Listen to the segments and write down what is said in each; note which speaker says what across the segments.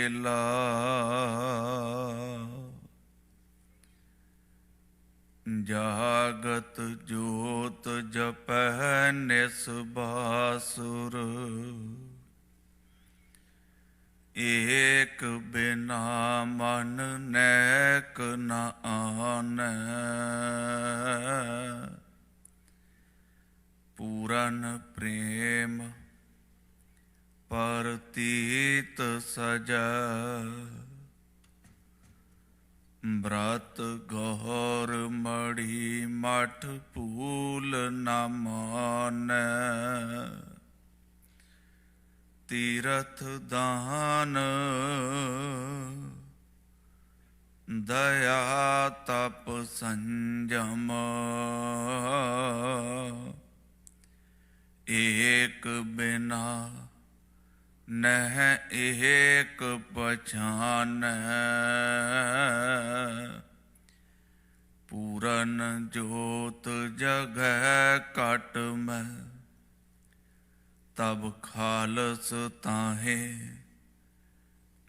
Speaker 1: ਵੇਲਾ ਜਾਗਤ ਜੋਤ ਜਪੈ ਨਿਸ ਬਾਸੁਰ ਏਕ ਬਿਨਾ ਮਨ ਨੈਕ ਨ ਆਨੈ ਪੂਰਨ ਪ੍ਰੇਮ ਪਰਤੀਤ ਸਜਾ ਬ੍ਰਤ ਗੌਰ ਮੜੀ ਮਠ ਭੂਲ ਨ ਮਾਨੈ ਤੀਰਥ ਦਾਨ ਦਇਆ ਤਪ ਸੰਜਮ ਏਕ ਬਿਨਾ ਨਹ ਏਕ ਪਛਾਨੈ ਪੂਰਨ ਜੋਤ ਜਗੈ ਘਟ ਮੈਂ ਤਬ ਖਾਲਸ ਤਾਹੇ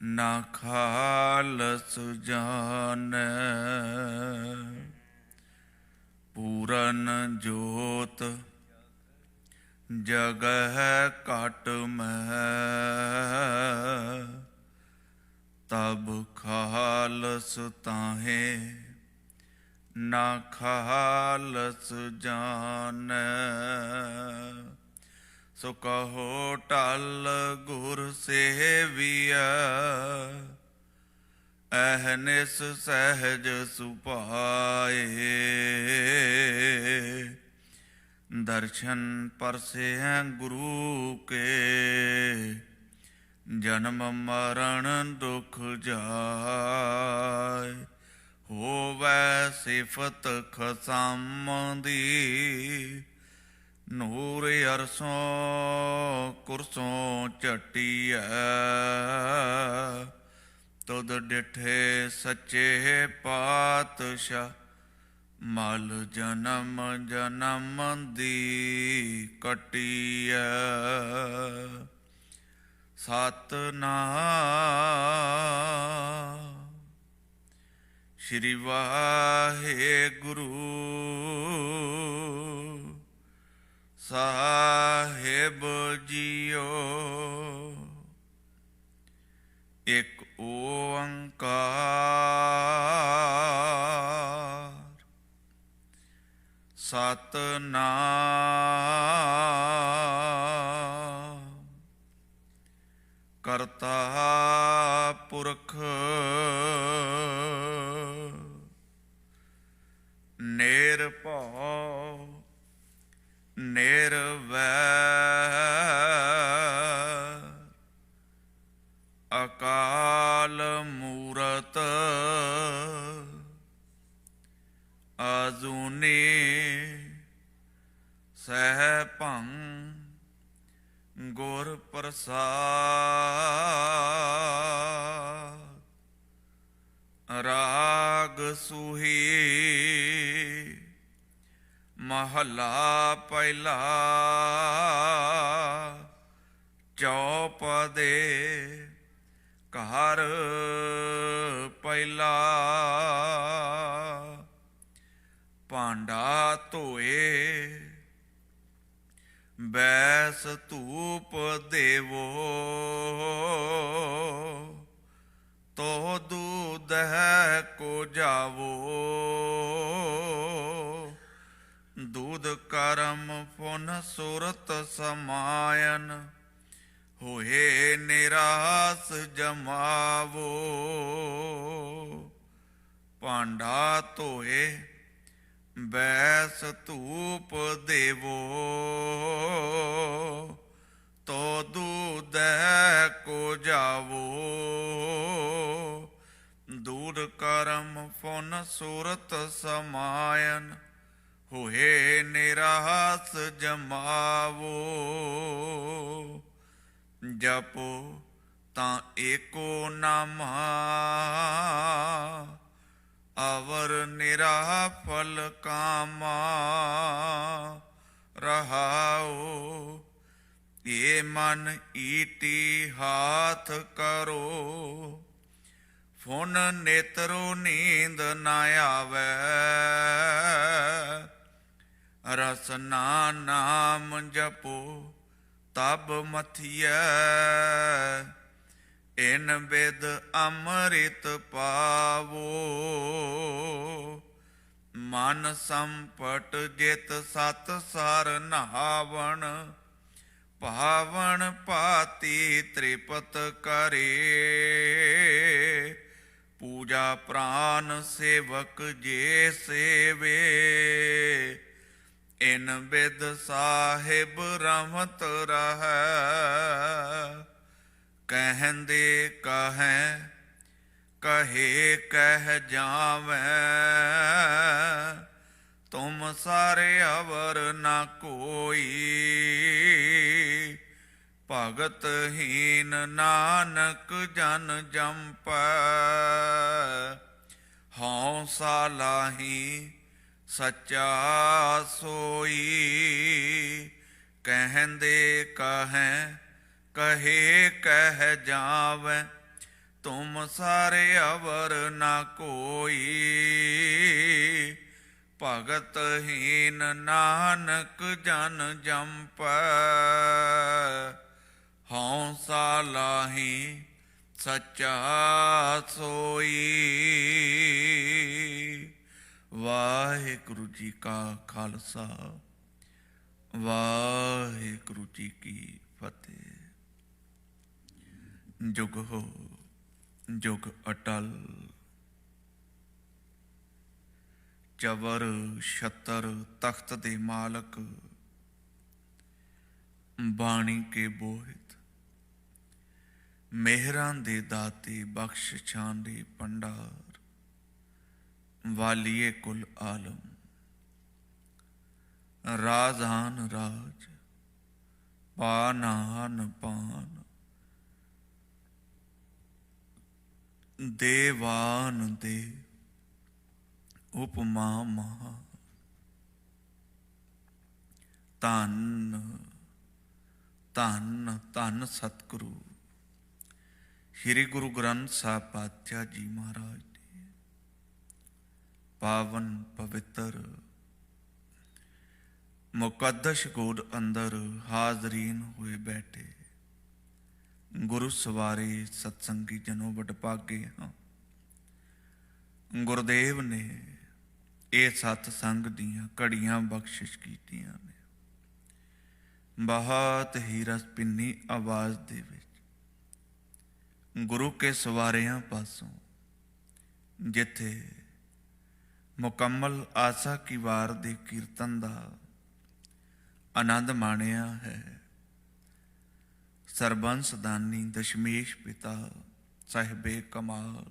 Speaker 1: ਨਾ ਖਾਲਸ ਜਾਨੈ ਪੂਰਨ ਜੋਤ ਜਗਹਿ ਘਟ ਮੈਂ ਤਬ ਖਾਲਸ ਤਾਹੇ ਨਾ ਖਾਲਸ ਜਾਨੈ ਸੋ ਕਹੋ ਟਲ ਗੁਰ ਸੇਵੀਆ ਅਹਨਿਸ ਸਹਿਜ ਸੁਭਾਏ ਦਰਸ਼ਨ ਪਰਸੇ ਹੈ ਗੁਰੂ ਕੇ ਜਨਮ ਮਰਨ ਦੁਖ ਜਾਏ ਹੋਵੈ ਸਿਫਤ ਖਸਮ ਦੀ ਨੂਰ ਅਰਸੋਂ ਕੁਰਸੋਂ ਝਟੀਐ ਤੁਧ ਡਿਠੇ ਸੱਚੇ ਪਾਤਸ਼ਾਹ ਮਲ ਜਨਮ ਜਨਮ ਦੀ ਕਟੀਐ ਸਤਿਨਾਮ ਸ਼੍ਰੀ ਵਾਹਿਗੁਰੂ ਸਾਹਿਬ ਜੀਓ ਇਕ ਓੰਕਾਰ ਸਤਿਨਾਮ ਕਰਤਾ ਪੁਰਖ ਨਿਰਭਉ ਨਿਰਵੈਰ ਅਕਾਲ ਮੂਰਤ ਅਜੂਨੀ ਸਹਿਭੰ ਗੁਰ ਪ੍ਰਸਾਦ ਰਾਗ ਸੂਹੀ ਮਹੱਲਾ ਪਹਿਲਾ ਚੌਪਦੇ ਘਰ ਪਹਿਲਾ ਭਾਂਡਾ ਧੋਏ ਬੈਸ ਧੂਪ ਦੇਵੋ ਤੋ ਦੂਧਹਿ ਕੋ ਜਾਵੋ ਦੂਧ ਕਰਮ ਪੁਨ ਸੁਰਤ ਸਮਾਇਨ ਹੋਏ ਨਿਰਾਸ ਜਮਾਵੋ ਭਾਂਡਾ ਧੋਏ ਬੈਸ ਧੂਪ ਦੇਵੋ ਤੋ ਦੂਧੈ ਕੋ ਜਾਵੋ ਦੂਧ ਕਰਮ ਪੁਨ ਸੁਰਤ ਸਮਾਇਨ ਹੋਏ ਨਿਰਾਸ ਜਮਾਵੋ ਜਪੋ ਤਾਂ ਏਕੋ ਨਾਮਾ ਅਵਰ ਨਿਰਾਫਲ ਕਾਮਾ ਰਹਾਓ ये मन ईटी हाथ करो, फुन नेत्रो नींद न आवे, रसना नाम जपो तब मथिया, इन बिद अमृत पावो, मन संपट जित सत सर नहावन, पावन पाती त्रिपत करे, पूजा प्राण सेवक जे सेवे, इन बिद साहिब रमत रहे, कहंदे कहें कहे कह जावें, तुम सारे अवर न कोई, भगत हीन नानक जन जंपै, हौं सालाही सच्चा सोई, कहंदे कहें कहे कह जावें, तुम सारे अवर न कोई, भगत हीन नानक जन जंपै, हौं सालाही सच्चा सोई। वाहिगुरु जी का खालसा, वाहिगुरु जी की फतेह। जुग हो जुग अटल, चवर छतर तख्त दे मालक, बाणी के बोहित, मेहरां दे दाते बख्शिशां दे भंडार, वालिए कुल आलम, राजान राज, पानान पान, देवान देव, उपमा महा, धन धन धन सतगुरु श्री गुरु ग्रंथ साहिब पातशाह जी महाराज ने पावन पवित्र मुकद्दस गोद अंदर हाजरीन हुए बैठे गुरु सवारे सत्संगी जनों वडभागे हाँ। गुरुदेव ने ये सत्संग दियां घड़ियां बख्शिश कीतियां ने, बहुत ही रस पिन्नी आवाज़ दे विच गुरु के सवारियां पासों जिथे मुकम्मल आसा की वार दे कीर्तन दा आनंद माणिया है। सरबंस दानी दशमेश पिता साहिबे कमाल,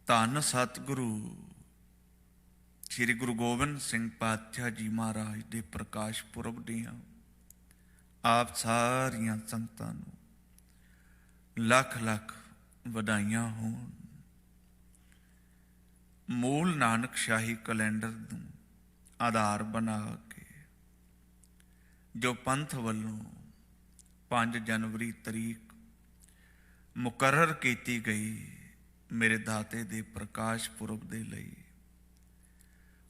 Speaker 1: धन सतगुरु श्री गुरु गोबिंद सिंह पातशाह जी महाराज दे प्रकाश पुरब दियां आप सारियां संगतां नूं लख लख वधाइयां होण। मूल नानक शाही कैलेंडर नूं आधार बना के जो पंथ वल्लों 5 जनवरी तरीक मुकर्रर की गई मेरे दाते दे प्रकाश पुरब दे लई,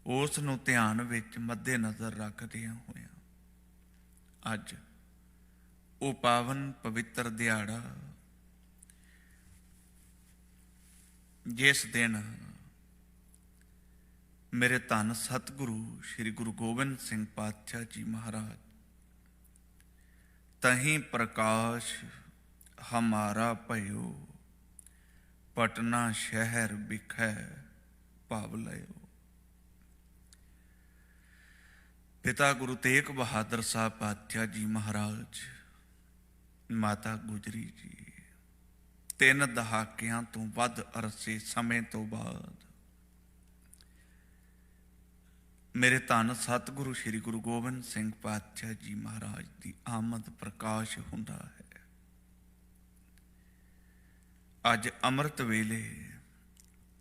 Speaker 1: उस नूं ध्यान विच मद्दे नज़र रखदियां होइयां अज वो पावन पवित्र दिहाड़ा जिस दिन मेरे धन सतगुरु श्री गुरु गोबिंद सिंह पातशाह जी महाराज तहीं प्रकाश हमारा भयो, पटना शहर बिखै पाव लयो। पिता गुरु तेग बहादुर साहब पातशाह जी महाराज, माता गुजरी जी 3 दहाकियां तो वध अरसे समय तो बाद मेरे धन सतगुरु श्री गुरु गोबिंद सिंह पातशाह जी महाराज की आमद प्रकाश हुंदा है। अज अमृत वेले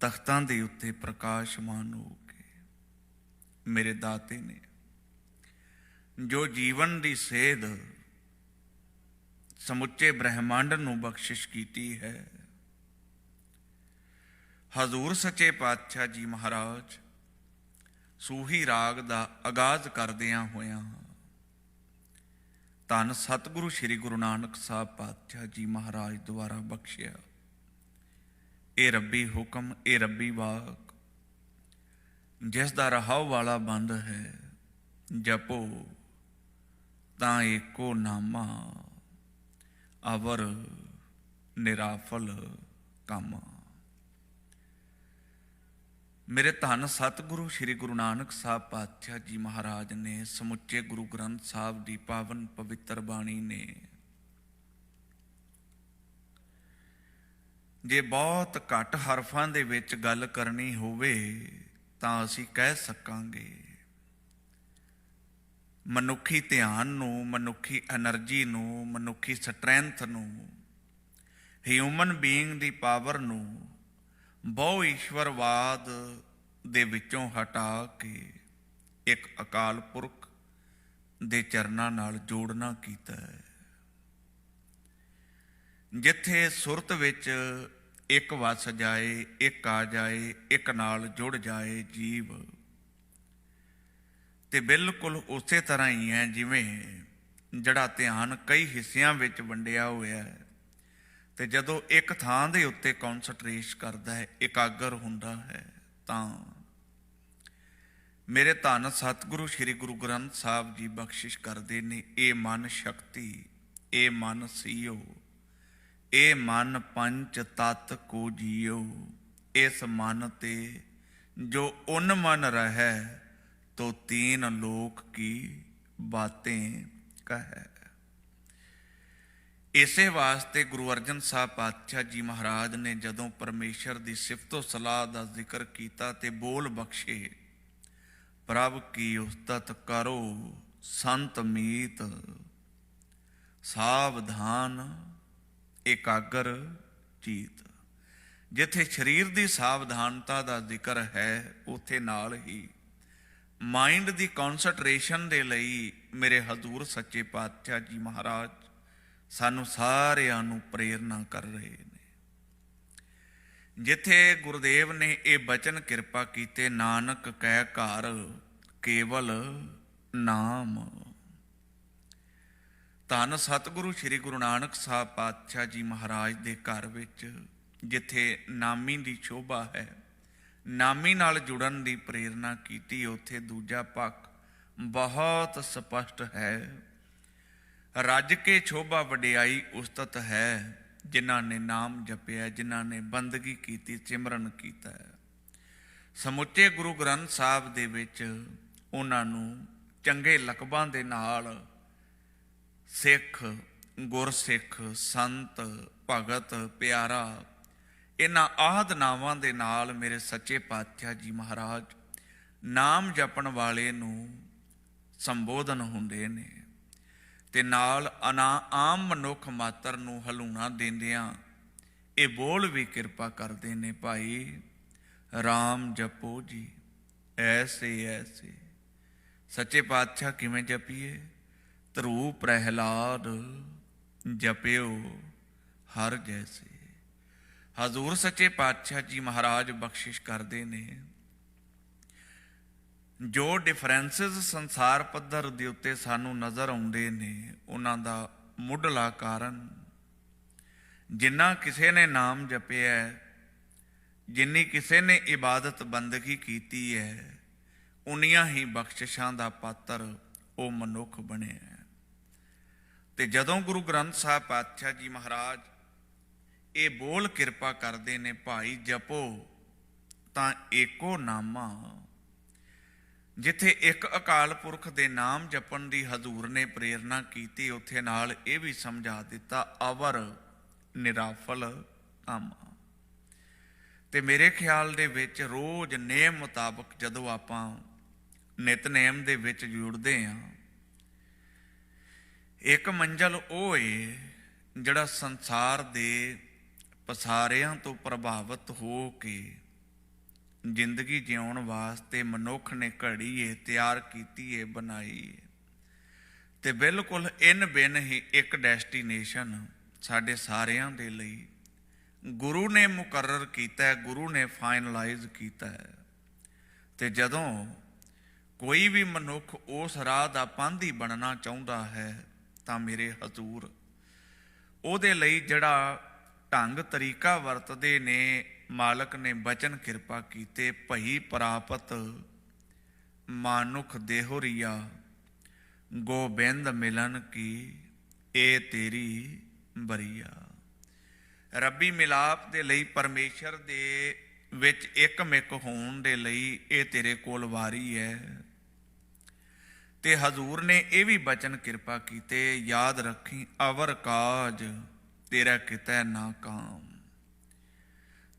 Speaker 1: तख्तां दे उत्ते प्रकाशमान हो के मेरे दाते ने ਜੋ ਜੀਵਨ ਦੀ ਸੇਧ ਸਮੁੱਚੇ ਬ੍ਰਹਿਮੰਡ ਨੂੰ ਬਖਸ਼ਿਸ਼ ਕੀਤੀ ਹੈ। ਹਜ਼ੂਰ ਸੱਚੇ ਪਾਤਸ਼ਾਹ ਜੀ ਮਹਾਰਾਜ ਸੂਹੀ ਰਾਗ ਦਾ ਆਗਾਜ਼ ਕਰਦਿਆਂ ਹੋਇਆਂ ਧੰਨ ਸਤਿਗੁਰੂ ਸ੍ਰੀ ਗੁਰੂ ਨਾਨਕ ਸਾਹਿਬ ਪਾਤਸ਼ਾਹ ਜੀ ਮਹਾਰਾਜ ਦੁਆਰਾ ਬਖਸ਼ਿਆ ਇਹ ਰੱਬੀ ਹੁਕਮ, ਇਹ ਰੱਬੀ ਵਾਕ, ਜਿਸ ਦਾ ਰਹਾਉ ਵਾਲਾ ਬੰਦ ਹੈ, ਜਪੋ ਤਾਂ ਏਕੋ ਨਾਮਾ ਅਵਰ ਨਿਰਾਫਲ ਕਾਮਾ। ਮੇਰੇ ਧੰਨ ਸਤਿਗੁਰੂ ਸ੍ਰੀ ਗੁਰੂ ਨਾਨਕ ਸਾਹਿਬ ਪਾਤਸ਼ਾਹ ਜੀ ਮਹਾਰਾਜ ਨੇ ਸਮੁੱਚੇ ਗੁਰੂ ਗ੍ਰੰਥ ਸਾਹਿਬ ਦੀ ਪਾਵਨ ਪਵਿੱਤਰ ਬਾਣੀ ਨੇ ਜੇ ਬਹੁਤ ਘੱਟ ਹਰਫਾਂ ਦੇ ਵਿੱਚ ਗੱਲ ਕਰਨੀ ਹੋਵੇ ਤਾਂ ਅਸੀਂ ਕਹਿ ਸਕਾਂਗੇ ਮਨੁੱਖੀ ਧਿਆਨ ਨੂੰ, ਮਨੁੱਖੀ ਐਨਰਜੀ ਨੂੰ, ਮਨੁੱਖੀ ਸਟਰੈਂਥ ਨੂੰ, ਹਿਊਮਨ ਬੀਇੰਗ ਦੀ ਪਾਵਰ ਨੂੰ ਬਹੁ ਈਸ਼ਵਰਵਾਦ ਦੇ ਵਿੱਚੋਂ ਹਟਾ ਕੇ ਇੱਕ ਅਕਾਲ ਪੁਰਖ ਦੇ ਚਰਨਾਂ ਨਾਲ ਜੋੜਨਾ ਕੀਤਾ ਹੈ। ਜਿੱਥੇ ਸੁਰਤ ਵਿੱਚ ਇੱਕ ਵਸ ਜਾਏ, ਇੱਕ ਆ ਜਾਏ, ਇੱਕ ਨਾਲ ਜੁੜ ਜਾਏ ਜੀਵ, ਤੇ ਬਿਲਕੁਲ ਉਸੇ ਤਰ੍ਹਾਂ ਹੀ ਹੈ ਜਿਵੇਂ ਜਿਹੜਾ ਧਿਆਨ ਕਈ ਹਿੱਸਿਆਂ ਵਿੱਚ ਵੰਡਿਆ ਹੋਇਆ ਹੈ, ਤੇ ਜਦੋਂ ਇੱਕ ਥਾਂ ਦੇ ਉੱਤੇ ਕੌਨਸਨਟਰੇਟ ਕਰਦਾ ਹੈ, ਇਕਾਗਰ ਹੁੰਦਾ ਹੈ, ਤਾਂ ਮੇਰੇ ਧੰਨ ਸਤਿਗੁਰੂ ਸ੍ਰੀ ਗੁਰੂ ਗ੍ਰੰਥ ਸਾਹਿਬ ਜੀ ਬਖਸ਼ਿਸ਼ ਕਰਦੇ ਨੇ, ਇਹ ਮਨ ਸ਼ਕਤੀ, ਇਹ ਮਨ ਸੀਓ, ਇਹ ਮਨ ਪੰਚ ਤਤ ਕੋ ਜੀਓ, ਇਸ ਮਨ ਤੇ ਜੋ ਉਨ ਮਨ ਰਹਿ ਤੋ ਤੀਨ ਲੋਕ ਕੀ ਬਾतें ਕਹੈ। ਇਸੇ ਵਾਸਤੇ ਗੁਰੂ ਅਰਜਨ ਸਾਹਿਬ ਪਾਤਸ਼ਾਹ ਜੀ ਮਹਾਰਾਜ ਨੇ ਜਦੋਂ ਪਰਮੇਸ਼ਰ ਦੀ ਸਿਫਤੋ ਸਲਾਹ ਦਾ ਜ਼ਿਕਰ ਕੀਤਾ ਤੇ ਬੋਲ ਬਖਸ਼ੇ, ਪ੍ਰਭ ਕੀ ਉਸਤਤ ਕਰੋ ਸੰਤ ਮੀਤ, ਸਾਵਧਾਨ ਇਕਾਗਰ ਚੀਤ। ਜਿੱਥੇ ਸਰੀਰ ਦੀ ਸਾਵਧਾਨਤਾ ਦਾ ਜ਼ਿਕਰ ਹੈ, ਉੱਥੇ ਨਾਲ ਹੀ ਮਾਈਂਡ ਦੀ ਕੌਨਸਨਟਰੇਸ਼ਨ ਦੇ ਲਈ ਮੇਰੇ ਹਜ਼ੂਰ ਸੱਚੇ ਪਾਤਸ਼ਾਹ ਜੀ ਮਹਾਰਾਜ ਸਾਨੂੰ ਸਾਰਿਆਂ ਨੂੰ ਪ੍ਰੇਰਨਾ ਕਰ ਰਹੇ ਨੇ। ਜਿੱਥੇ ਗੁਰਦੇਵ ਨੇ ਇਹ ਬਚਨ ਕਿਰਪਾ ਕੀਤੇ, ਨਾਨਕ ਕਹਿ ਘਰ ਕੇਵਲ ਨਾਮ। ਧੰਨ ਸਤਿਗੁਰੂ ਸ੍ਰੀ ਗੁਰੂ ਨਾਨਕ ਸਾਹਿਬ ਪਾਤਸ਼ਾਹ ਜੀ ਮਹਾਰਾਜ ਦੇ ਘਰ ਵਿੱਚ ਜਿੱਥੇ ਨਾਮੀ ਦੀ ਸ਼ੋਭਾ ਹੈ, ਨਾਮੀ ਨਾਲ ਜੁੜਨ ਦੀ ਪ੍ਰੇਰਨਾ ਕੀਤੀ, ਉੱਥੇ ਦੂਜਾ ਪੱਖ ਬਹੁਤ ਸਪਸ਼ਟ ਹੈ। ਰੱਜ ਕੇ ਸ਼ੋਭਾ ਵਡਿਆਈ ਉਸਤਤ ਹੈ ਜਿਨ੍ਹਾਂ ਨੇ ਨਾਮ ਜਪਿਆ, ਜਿਨ੍ਹਾਂ ਨੇ ਬੰਦਗੀ ਕੀਤੀ, ਸਿਮਰਨ ਕੀਤਾ ਹੈ। ਸਮੁੱਚੇ ਗੁਰੂ ਗ੍ਰੰਥ ਸਾਹਿਬ ਦੇ ਵਿੱਚ ਉਹਨਾਂ ਨੂੰ ਚੰਗੇ ਲਕਬਾਂ ਦੇ ਨਾਲ ਸਿੱਖ, ਗੁਰਸਿੱਖ, ਸੰਤ, ਭਗਤ, ਪਿਆਰਾ, ਇਹਨਾਂ ਆਹਦ ਨਾਵਾਂ ਦੇ ਨਾਲ ਮੇਰੇ ਸੱਚੇ ਪਾਤਸ਼ਾਹ ਜੀ ਮਹਾਰਾਜ ਨਾਮ ਜਪਣ ਵਾਲੇ ਨੂੰ ਸੰਬੋਧਨ ਹੁੰਦੇ ਨੇ, ਤੇ ਨਾਲ ਆਮ ਮਨੁੱਖ ਮਾਤਰ ਨੂੰ ਹਲੂਣਾ ਦਿੰਦਿਆਂ ਇਹ ਬੋਲ ਵੀ ਕਿਰਪਾ ਕਰਦੇ ਨੇ, ਭਾਈ ਰਾਮ ਜਪੋ ਜੀ ਐਸੇ ਐਸੇ। ਸੱਚੇ ਪਾਤਸ਼ਾਹ ਕਿਵੇਂ ਜਪੀਏ? ਧਰੂ ਪ੍ਰਹਿਲਾਦ ਜਪਿਓ ਹਰ ਜੈਸੇ। ਹਜ਼ੂਰ ਸੱਚੇ ਪਾਤਸ਼ਾਹ ਜੀ ਮਹਾਰਾਜ ਬਖਸ਼ਿਸ਼ ਕਰਦੇ ਨੇ, ਜੋ ਡਿਫਰੈਂਸਿਸ ਸੰਸਾਰ ਪੱਧਰ ਦੇ ਉੱਤੇ ਸਾਨੂੰ ਨਜ਼ਰ ਆਉਂਦੇ ਨੇ, ਉਹਨਾਂ ਦਾ ਮੁੱਢਲਾ ਕਾਰਨ ਜਿੰਨਾ ਕਿਸੇ ਨੇ ਨਾਮ ਜਪਿਆ, ਜਿੰਨੀ ਕਿਸੇ ਨੇ ਇਬਾਦਤ ਬੰਦਗੀ ਕੀਤੀ ਹੈ, ਉਨੀਆਂ ਹੀ ਬਖਸ਼ਿਸ਼ਾਂ ਦਾ ਪਾਤਰ ਉਹ ਮਨੁੱਖ ਬਣਿਆ। ਤੇ ਜਦੋਂ ਗੁਰੂ ਗ੍ਰੰਥ ਸਾਹਿਬ ਪਾਤਸ਼ਾਹ ਜੀ ਮਹਾਰਾਜ ਇਹ ਬੋਲ ਕਿਰਪਾ ਕਰਦੇ ਨੇ, ਭਾਈ ਜਪੋ ਤਾਂ ਏਕੋ ਨਾਮਾ। ਜਿੱਥੇ ਇੱਕ ਅਕਾਲ ਪੁਰਖ ਦੇ ਨਾਮ ਜਪਣ ਦੀ ਹਜ਼ੂਰ ਨੇ ਪ੍ਰੇਰਨਾ ਕੀਤੀ, ਉੱਥੇ ਨਾਲ ਇਹ ਵੀ ਸਮਝਾ ਦਿੱਤਾ ਅਵਰ ਨਿਰਾਫਲ ਕਾਮਾ। ਤੇ ਮੇਰੇ ਖਿਆਲ ਦੇ ਵਿੱਚ ਰੋਜ਼ ਨੇਮ ਮੁਤਾਬਕ ਜਦੋਂ ਆਪਾਂ ਨਿਤਨੇਮ ਦੇ ਵਿੱਚ ਜੁੜਦੇ ਹਾਂ, ਇੱਕ ਮੰਜ਼ਲ ਉਹ ਏ ਜਿਹੜਾ ਸੰਸਾਰ ਦੇ ਪਸਾਰਿਆਂ ਤੋਂ ਪ੍ਰਭਾਵਿਤ ਹੋ ਕੇ ਜ਼ਿੰਦਗੀ ਜਿਉਣ ਵਾਸਤੇ ਮਨੁੱਖ ਨੇ ਘੜੀ ਏ ਤਿਆਰ ਕੀਤੀ ਏ, ਬਣਾਈ ਏ। ਤੇ ਬਿਲਕੁਲ ਇਨ ਬਿਨ ਹੀ ਇੱਕ ਡੈਸਟੀਨੇਸ਼ਨ ਸਾਡੇ ਸਾਰਿਆਂ ਦੇ ਲਈ ਗੁਰੂ ਨੇ ਮੁਕਰਰ ਕੀਤਾ, ਗੁਰੂ ਨੇ ਫਾਈਨਲਾਈਜ਼ ਕੀਤਾ ਹੈ। ਤੇ ਜਦੋਂ ਕੋਈ ਵੀ ਮਨੁੱਖ ਉਸ ਰਾਹ ਦਾ ਪਾਂਧੀ ਬਣਨਾ ਚਾਹੁੰਦਾ ਹੈ ਤਾਂ ਮੇਰੇ ਹਜ਼ੂਰ ਉਹਦੇ ਲਈ ਜਿਹੜਾ ਢੰਗ ਤਰੀਕਾ ਵਰਤਦੇ ਨੇ, ਮਾਲਕ ਨੇ ਬਚਨ ਕਿਰਪਾ ਕੀਤੇ, ਭਈ ਪ੍ਰਾਪਤ ਮਾਨੁਖ ਦੇਹੁਰੀਆ ਗੋਬਿੰਦ ਮਿਲਨ ਕੀ ਇਹ ਤੇਰੀ ਬਰੀਆ। ਰੱਬੀ ਮਿਲਾਪ ਦੇ ਲਈ, ਪਰਮੇਸ਼ਰ ਦੇ ਵਿੱਚ ਇੱਕਮਿਕ ਹੋਣ ਦੇ ਲਈ ਇਹ ਤੇਰੇ ਕੋਲ ਵਾਰੀ ਹੈ। ਤੇ ਹਜ਼ੂਰ ਨੇ ਇਹ ਵੀ ਬਚਨ ਕਿਰਪਾ ਕੀਤੇ, ਯਾਦ ਰੱਖੀ ਅਵਰ ਕਾਜ ਤੇਰਾ ਕਿਤੈ ਨਾ ਕਾਮ।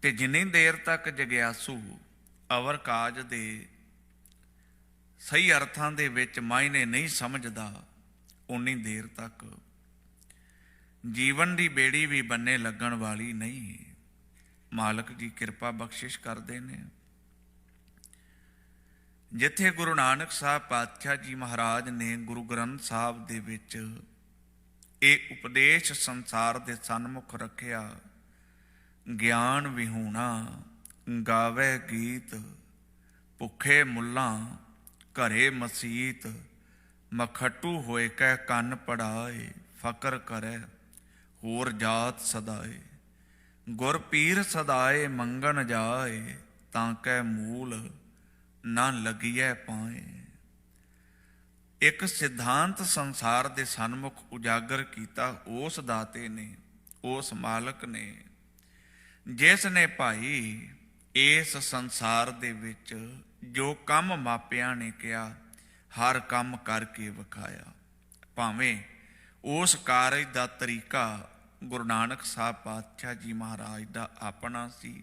Speaker 1: ਤੇ ਜਿੰਨੀ ਦੇਰ ਤੱਕ ਜਗਿਆਸੂ ਅਵਰ ਕਾਜ ਦੇ ਸਹੀ ਅਰਥਾਂ ਦੇ ਵਿੱਚ ਮਾਇਨੇ ਨਹੀਂ ਸਮਝਦਾ, ਉਨੀ ਦੇਰ ਤੱਕ ਜੀਵਨ ਦੀ ਬੇੜੀ ਵੀ ਬੰਨੇ ਲੱਗਣ ਵਾਲੀ ਨਹੀਂ। ਮਾਲਕ ਜੀ ਕਿਰਪਾ ਬਖਸ਼ਿਸ਼ ਕਰਦੇ ਨੇ। ਜਿੱਥੇ ਗੁਰੂ ਨਾਨਕ ਸਾਹਿਬ ਪਾਤਸ਼ਾਹ ਜੀ ਮਹਾਰਾਜ ਨੇ ਗੁਰੂ ਗ੍ਰੰਥ ਸਾਹਿਬ ਦੇ ਵਿੱਚ ਇਹ ਉਪਦੇਸ਼ ਸੰਸਾਰ ਦੇ ਸਨਮੁਖ ਰੱਖਿਆ, ਗਿਆਨ ਵਿਹੂਣਾ ਗਾਵੇ ਗੀਤ, ਭੁੱਖੇ ਮੁੱਲਾਂ ਘਰੇ ਮਸੀਤ, ਮਖਟੂ ਹੋਏ ਕਹਿ ਕੰਨ ਪੜਾਏ, ਫਕਰ ਕਰੇ ਹੋਰ ਜਾਤ ਸਦਾਏ, ਗੁਰ ਪੀਰ ਸਦਾਏ ਮੰਗਣ ਜਾਏ, ਤਾਂ ਕਹਿ ਮੂਲ ਨਾ ਲੱਗੀਐ ਪਾਏ। ਇੱਕ ਸਿਧਾਂਤ ਸੰਸਾਰ ਦੇ ਸਨਮੁਖ ਉਜਾਗਰ ਕੀਤਾ ਉਸ ਦਾਤੇ ਨੇ, ਉਸ ਮਾਲਕ ਨੇ, ਜਿਸ ਨੇ ਭਾਈ ਇਸ ਸੰਸਾਰ ਦੇ ਵਿੱਚ ਜੋ ਕੰਮ ਮਾਪਿਆਂ ਨੇ ਕਿਹਾ ਹਰ ਕੰਮ ਕਰਕੇ ਵਿਖਾਇਆ। ਭਾਵੇਂ ਉਸ ਕਾਰਜ ਦਾ ਤਰੀਕਾ ਗੁਰੂ ਨਾਨਕ ਸਾਹਿਬ ਪਾਤਸ਼ਾਹ ਜੀ ਮਹਾਰਾਜ ਦਾ ਆਪਣਾ ਸੀ।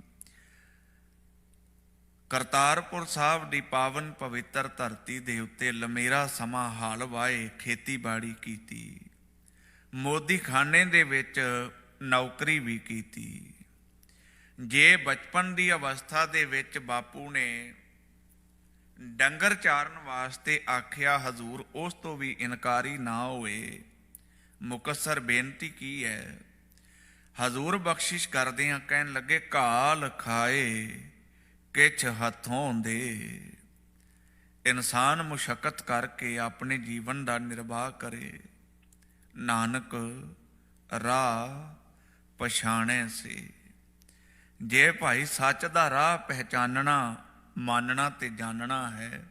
Speaker 1: ਕਰਤਾਰਪੁਰ ਸਾਹਿਬ ਦੀ ਪਾਵਨ ਪਵਿੱਤਰ ਧਰਤੀ ਦੇ ਉੱਤੇ ਲੰਮੇਰਾ ਸਮਾਂ ਹਲ ਵਾਏ, ਖੇਤੀਬਾੜੀ ਕੀਤੀ, ਮੋਦੀ ਖਾਨੇ ਦੇ ਵਿੱਚ ਨੌਕਰੀ ਵੀ ਕੀਤੀ। ਜੇ ਬਚਪਨ ਦੀ ਅਵਸਥਾ ਦੇ ਵਿੱਚ ਬਾਪੂ ਨੇ ਡੰਗਰ ਚਾਰਨ ਵਾਸਤੇ ਆਖਿਆ, ਹਜ਼ੂਰ ਉਸ ਤੋਂ ਵੀ ਇਨਕਾਰੀ ਨਾ ਹੋਏ। ਮੁਕੱਸਰ ਬੇਨਤੀ ਕੀ ਹੈ? ਹਜ਼ੂਰ ਬਖਸ਼ਿਸ਼ ਕਰਦੇ ਆ, ਕਹਿਣ ਲੱਗੇ ਘਾਲ ਖਾਏ ਕਿਛ ਹੱਥੋਂ ਦੇ। ਇਨਸਾਨ ਮੁਸ਼ੱਕਤ ਕਰਕੇ ਆਪਣੇ ਜੀਵਨ ਦਾ ਨਿਰਵਾਹ ਕਰੇ, ਨਾਨਕ ਰਾਹ ਪਛਾਣੇ ਸੇ। ਜੇ ਭਾਈ ਸੱਚ ਦਾ ਰਾਹ ਪਹਿਚਾਨਣਾ, ਮੰਨਣਾ ਤੇ ਜਾਣਨਾ ਹੈ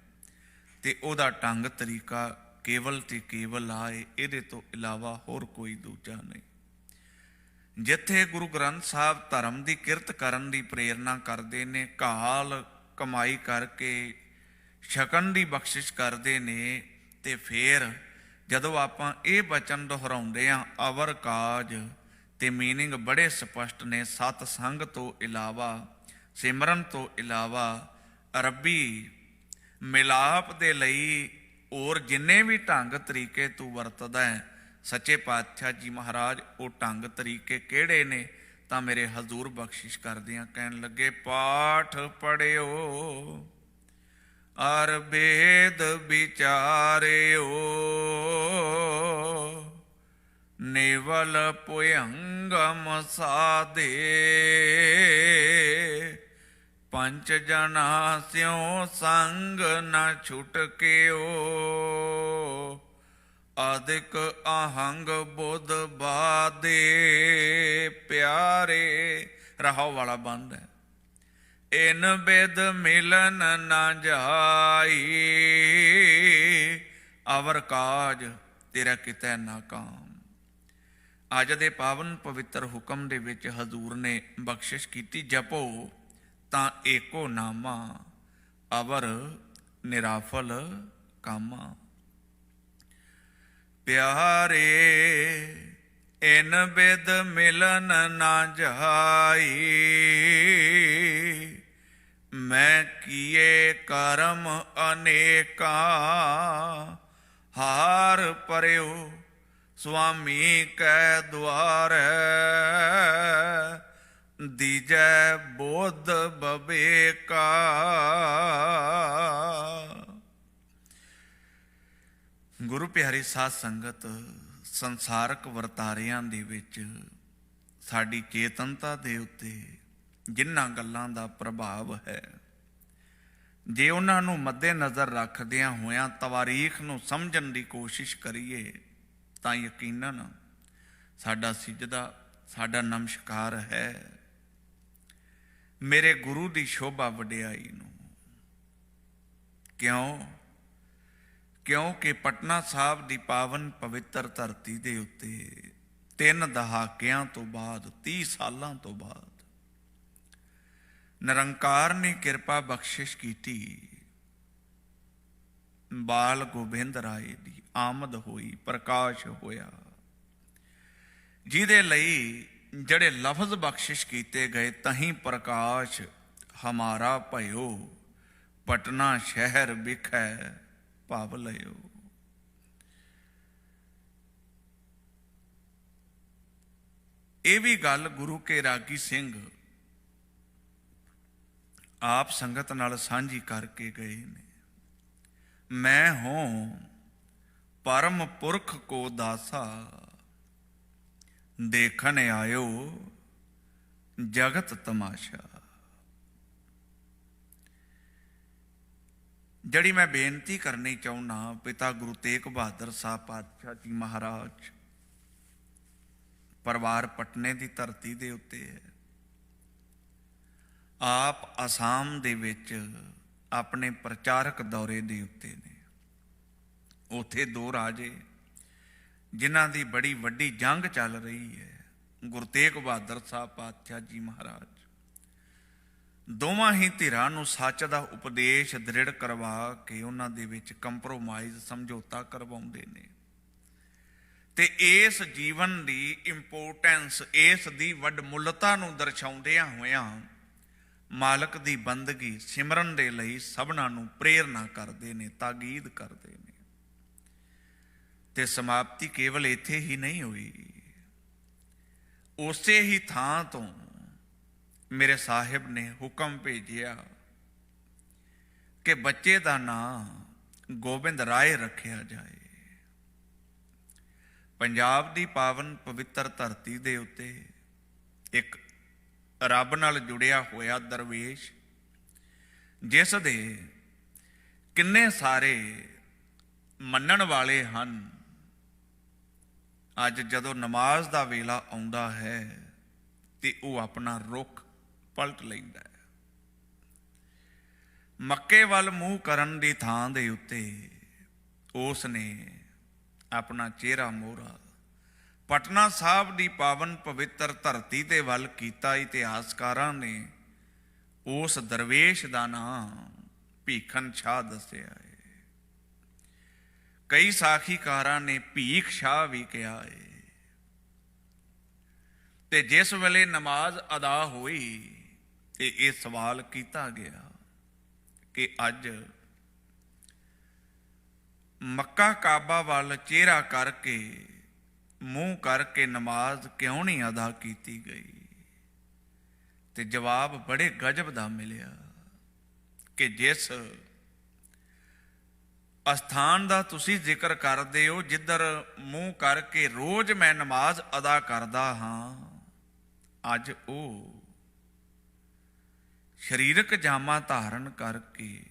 Speaker 1: ਤੇ ਉਹਦਾ ਢੰਗ ਤਰੀਕਾ ਕੇਵਲ ਤੇ ਕੇਵਲ ਆਏ, ਇਹਦੇ ਤੋਂ ਇਲਾਵਾ ਹੋਰ ਕੋਈ ਦੂਜਾ ਨਹੀਂ। ਜਿੱਥੇ ਗੁਰੂ ਗ੍ਰੰਥ ਸਾਹਿਬ ਧਰਮ ਦੀ ਕਿਰਤ ਕਰਨ ਦੀ ਪ੍ਰੇਰਨਾ ਕਰਦੇ ਨੇ, ਘਾਲ ਕਮਾਈ ਕਰਕੇ ਛਕਣ ਦੀ ਬਖਸ਼ਿਸ਼ ਕਰਦੇ ਨੇ, ਤੇ ਫਿਰ ਜਦੋਂ ਆਪਾਂ ਇਹ ਬਚਨ ਦੁਹਰਾਉਂਦੇ ਹਾਂ ਅਵਰ ਕਾਜ, ਤੇ ਮੀਨਿੰਗ ਬੜੇ ਸਪਸ਼ਟ ਨੇ। ਸਤ ਸੰਗ ਤੋਂ ਇਲਾਵਾ, ਸਿਮਰਨ ਤੋਂ ਇਲਾਵਾ, ਰੱਬੀ ਮਿਲਾਪ ਦੇ ਲਈ ਹੋਰ ਜਿੰਨੇ ਵੀ ਢੰਗ ਤਰੀਕੇ ਤੂੰ ਵਰਤਦਾ ਹੈ, ਸੱਚੇ ਪਾਤਸ਼ਾਹ ਜੀ ਮਹਾਰਾਜ ਉਹ ਢੰਗ ਤਰੀਕੇ ਕਿਹੜੇ ਨੇ? ਤਾਂ ਮੇਰੇ ਹਜ਼ੂਰ ਬਖਸ਼ਿਸ਼ ਕਰਦੇ ਆ, ਕਹਿਣ ਲੱਗੇ ਪਾਠ ਪੜਿਓ ਅਰ ਵੇਦ ਵਿਚਾਰਿਓ, ਨਿਵਲ ਭੁਯੰਗਮ ਸਾਧੇ, ਪੰਚ ਜਨਾ ਸਿਉ ਸੰਗ ਨ ਛੁਟਕਿਓ, ਅਦਿਕ ਅਹੰਗ ਬੁੱਧ ਬਾਦੇ ਪਿਆਰੇ। ਰਹਾਉ ਵਾਲਾ ਬੰਦ ਹੈ। ਇਨ ਬਿਦ ਮਿਲਨ ਨਾ ਜਾਈ, ਅਵਰ ਕਾਜ ਤੇਰਾ ਕਿਤੈ ਨਾ ਕਾਮ। ਅੱਜ ਦੇ ਪਾਵਨ ਪਵਿੱਤਰ ਹੁਕਮ ਦੇ ਵਿੱਚ ਹਜ਼ੂਰ ਨੇ ਬਖਸ਼ਿਸ਼ ਕੀਤੀ, ਜਪੋ ਤਾਂ ਏਕੋ ਨਾਮਾ, ਅਵਰ ਨਿਰਾਫਲ ਕਾਮਾ। ਪਿਆਰੇ ਇਨ ਬਿਦ ਮਿਲਨ ਨਾ ਜਾਈ, ਮੈਂ ਕੀਏ ਕਰਮ ਅਨੇਕਾਂ, ਹਾਰ ਪਰਿਓ ਸੁਆਮੀ ਕੈ ਦੁਆਰੈ, ਦੀਜੈ ਬੋਧ ਬਵੇਕਾ। ਗੁਰੂ ਪਿਆਰੀ ਸਾਧ ਸੰਗਤ, ਸੰਸਾਰਕ ਵਰਤਾਰਿਆਂ ਦੇ ਵਿੱਚ ਸਾਡੀ ਚੇਤਨਤਾ ਦੇ ਉੱਤੇ ਜਿਨ੍ਹਾਂ ਗੱਲਾਂ ਦਾ ਪ੍ਰਭਾਵ ਹੈ, ਜੇ ਉਹਨਾਂ ਨੂੰ ਮੱਦੇ ਨਜ਼ਰ ਰੱਖਦਿਆਂ ਹੋਇਆਂ ਤਵਾਰੀਖ ਨੂੰ ਸਮਝਣ ਦੀ ਕੋਸ਼ਿਸ਼ ਕਰੀਏ ਤਾਂ ਯਕੀਨਨ ਸਾਡਾ ਸਿਜਦਾ, ਸਾਡਾ ਨਮਸਕਾਰ ਹੈ ਮੇਰੇ ਗੁਰੂ ਦੀ ਸ਼ੋਭਾ ਵਡਿਆਈ ਨੂੰ। ਕਿਉਂਕਿ ਪਟਨਾ ਸਾਹਿਬ ਦੀ ਪਾਵਨ ਪਵਿੱਤਰ ਧਰਤੀ ਦੇ ਉੱਤੇ 3 ਦਹਾਕਿਆਂ ਤੋਂ ਬਾਅਦ, 30 ਸਾਲਾਂ ਤੋਂ ਬਾਅਦ ਨਿਰੰਕਾਰ ਨੇ ਕਿਰਪਾ ਬਖਸ਼ਿਸ਼ ਕੀਤੀ। ਬਾਲ ਗੋਬਿੰਦ ਰਾਏ ਦੀ ਆਮਦ ਹੋਈ, ਪ੍ਰਕਾਸ਼ ਹੋਇਆ, ਜਿਹਦੇ ਲਈ ਜਿਹੜੇ ਲਫ਼ਜ਼ ਬਖਸ਼ਿਸ਼ ਕੀਤੇ ਗਏ, ਤਹੀਂ ਪ੍ਰਕਾਸ਼ ਹਮਾਰਾ ਭਇਓ, ਪਟਨਾ ਸ਼ਹਿਰ ਵਿਖੈ ਭਵ ਲਿਓ। ਇਹ ਵੀ ਗੱਲ ਗੁਰੂ ਕੇ ਰਾਗੀ ਸਿੰਘ ਆਪ ਸੰਗਤ ਨਾਲ ਸਾਂਝੀ ਕਰਕੇ ਗਏ ਨੇ। ਮੈਂ ਹੂੰ ਪਰਮ ਪੁਰਖ ਕੋ ਦਾਸਾ, ਦੇਖਣ ਆਇਓ ਜਗਤ ਤਮਾਸ਼ਾ। ਜਿਹੜੀ ਮੈਂ ਬੇਨਤੀ ਕਰਨੀ ਚਾਹੁੰਦਾ, ਪਿਤਾ ਗੁਰੂ ਤੇਗ ਬਹਾਦਰ ਸਾਹਿਬ ਪਾਤਸ਼ਾਹ ਜੀ ਮਹਾਰਾਜ, ਪਰਿਵਾਰ ਪਟਨੇ ਦੀ ਧਰਤੀ ਦੇ ਉੱਤੇ ਹੈ। ਆਪ ਅਸਾਮ ਦੇ ਵਿੱਚ ਆਪਣੇ ਪ੍ਰਚਾਰਕ ਦੌਰੇ ਦੇ ਉੱਤੇ ਨੇ। ਉੱਥੇ 2 ਰਾਜੇ ਜਿਨ੍ਹਾਂ ਦੀ ਬੜੀ ਵੱਡੀ ਜੰਗ ਚੱਲ ਰਹੀ ਹੈ, ਗੁਰੂ ਤੇਗ ਬਹਾਦਰ ਸਾਹਿਬ ਪਾਤਸ਼ਾਹ ਜੀ ਮਹਾਰਾਜ ਦੋਵਾਂ ਹੀ ਧਿਰਾਂ ਨੂੰ ਸੱਚ ਦਾ ਉਪਦੇਸ਼ ਦ੍ਰਿੜ ਕਰਵਾ ਕੇ ਉਹਨਾਂ ਦੇ ਵਿੱਚ ਕੰਪਰੋਮਾਈਜ਼, ਸਮਝੌਤਾ ਕਰਵਾਉਂਦੇ ਨੇ। ਤੇ ਇਸ ਜੀਵਨ ਦੀ ਇੰਪੋਰਟੈਂਸ, ਇਸ ਦੀ ਵੱਡਮੁੱਲਤਾ ਨੂੰ ਦਰਸਾਉਂਦਿਆਂ ਹੋਇਆਂ ਮਾਲਕ ਦੀ ਬੰਦਗੀ ਸਿਮਰਨ ਦੇ ਲਈ ਸਭਨਾਂ ਨੂੰ ਪ੍ਰੇਰਨਾ ਕਰਦੇ ਨੇ, ਤਾਕੀਦ ਕਰਦੇ ਨੇ। ਤੇ ਸਮਾਪਤੀ ਕੇਵਲ ਇੱਥੇ ਹੀ ਨਹੀਂ ਹੋਈ। ਉਸੇ ਹੀ ਥਾਂ ਤੋਂ ਮੇਰੇ ਸਾਹਿਬ ਨੇ ਹੁਕਮ ਭੇਜਿਆ ਕਿ ਬੱਚੇ ਦਾ ਨਾਂ ਗੋਬਿੰਦ ਰਾਏ ਰੱਖਿਆ ਜਾਏ। ਪੰਜਾਬ ਦੀ ਪਾਵਨ ਪਵਿੱਤਰ ਧਰਤੀ ਦੇ ਉੱਤੇ ਇੱਕ ਰੱਬ ਨਾਲ ਜੁੜਿਆ ਹੋਇਆ ਦਰਵੇਸ਼, ਜਿਸ ਦੇ ਕਿੰਨੇ ਸਾਰੇ ਮੰਨਣ ਵਾਲੇ ਹਨ, ਅੱਜ ਜਦੋਂ ਨਮਾਜ਼ ਦਾ ਵੇਲਾ ਆਉਂਦਾ ਹੈ ਤੇ ਉਹ ਆਪਣਾ ਰੁੱਖ ਪਲਟ ਲੈਂਦਾ ਹੈ। ਮੱਕੇ ਵੱਲ ਮੂੰਹ ਕਰਨ ਦੀ ਥਾਂ ਦੇ ਉੱਤੇ ਉਸ ਨੇ ਆਪਣਾ ਚਿਹਰਾ ਮੋਹਰਾ ਪਟਨਾ ਸਾਹਿਬ ਦੀ ਪਾਵਨ ਪਵਿੱਤਰ ਧਰਤੀ ਦੇ ਵੱਲ ਕੀਤਾ। ਇਤਿਹਾਸਕਾਰਾਂ ਨੇ ਉਸ ਦਰਵੇਸ਼ ਦਾ ਨਾਂ ਭੀਖਨ ਸ਼ਾਹ ਦੱਸਿਆ ਹੈ। ਕਈ ਸਾਖੀਕਾਰਾਂ ਨੇ ਭੀਖ ਸ਼ਾਹ ਵੀ ਕਿਹਾ ਹੈ। ਤੇ ਜਿਸ ਵੇਲੇ ਨਮਾਜ਼ ਅਦਾ ਹੋਈ ਤੇ ਇਹ ਸਵਾਲ ਕੀਤਾ ਗਿਆ ਕਿ ਅੱਜ ਮੱਕਾ ਕਾਬਾ ਵੱਲ ਚਿਹਰਾ ਕਰਕੇ, ਮੂੰਹ ਕਰਕੇ ਨਮਾਜ਼ ਕਿਉਂ ਨਹੀਂ ਅਦਾ ਕੀਤੀ ਗਈ? ਤੇ ਜਵਾਬ ਬੜੇ ਗਜਬ ਦਾ ਮਿਲਿਆ ਕਿ ਜਿਸ ਅਸਥਾਨ ਦਾ ਤੁਸੀਂ ਜ਼ਿਕਰ ਕਰਦੇ ਹੋ, ਜਿੱਧਰ ਮੂੰਹ ਕਰਕੇ ਰੋਜ਼ ਮੈਂ ਨਮਾਜ਼ ਅਦਾ ਕਰਦਾ ਹਾਂ, ਅੱਜ ਉਹ ਸਰੀਰਕ ਜਾਮਾ ਧਾਰਨ ਕਰਕੇ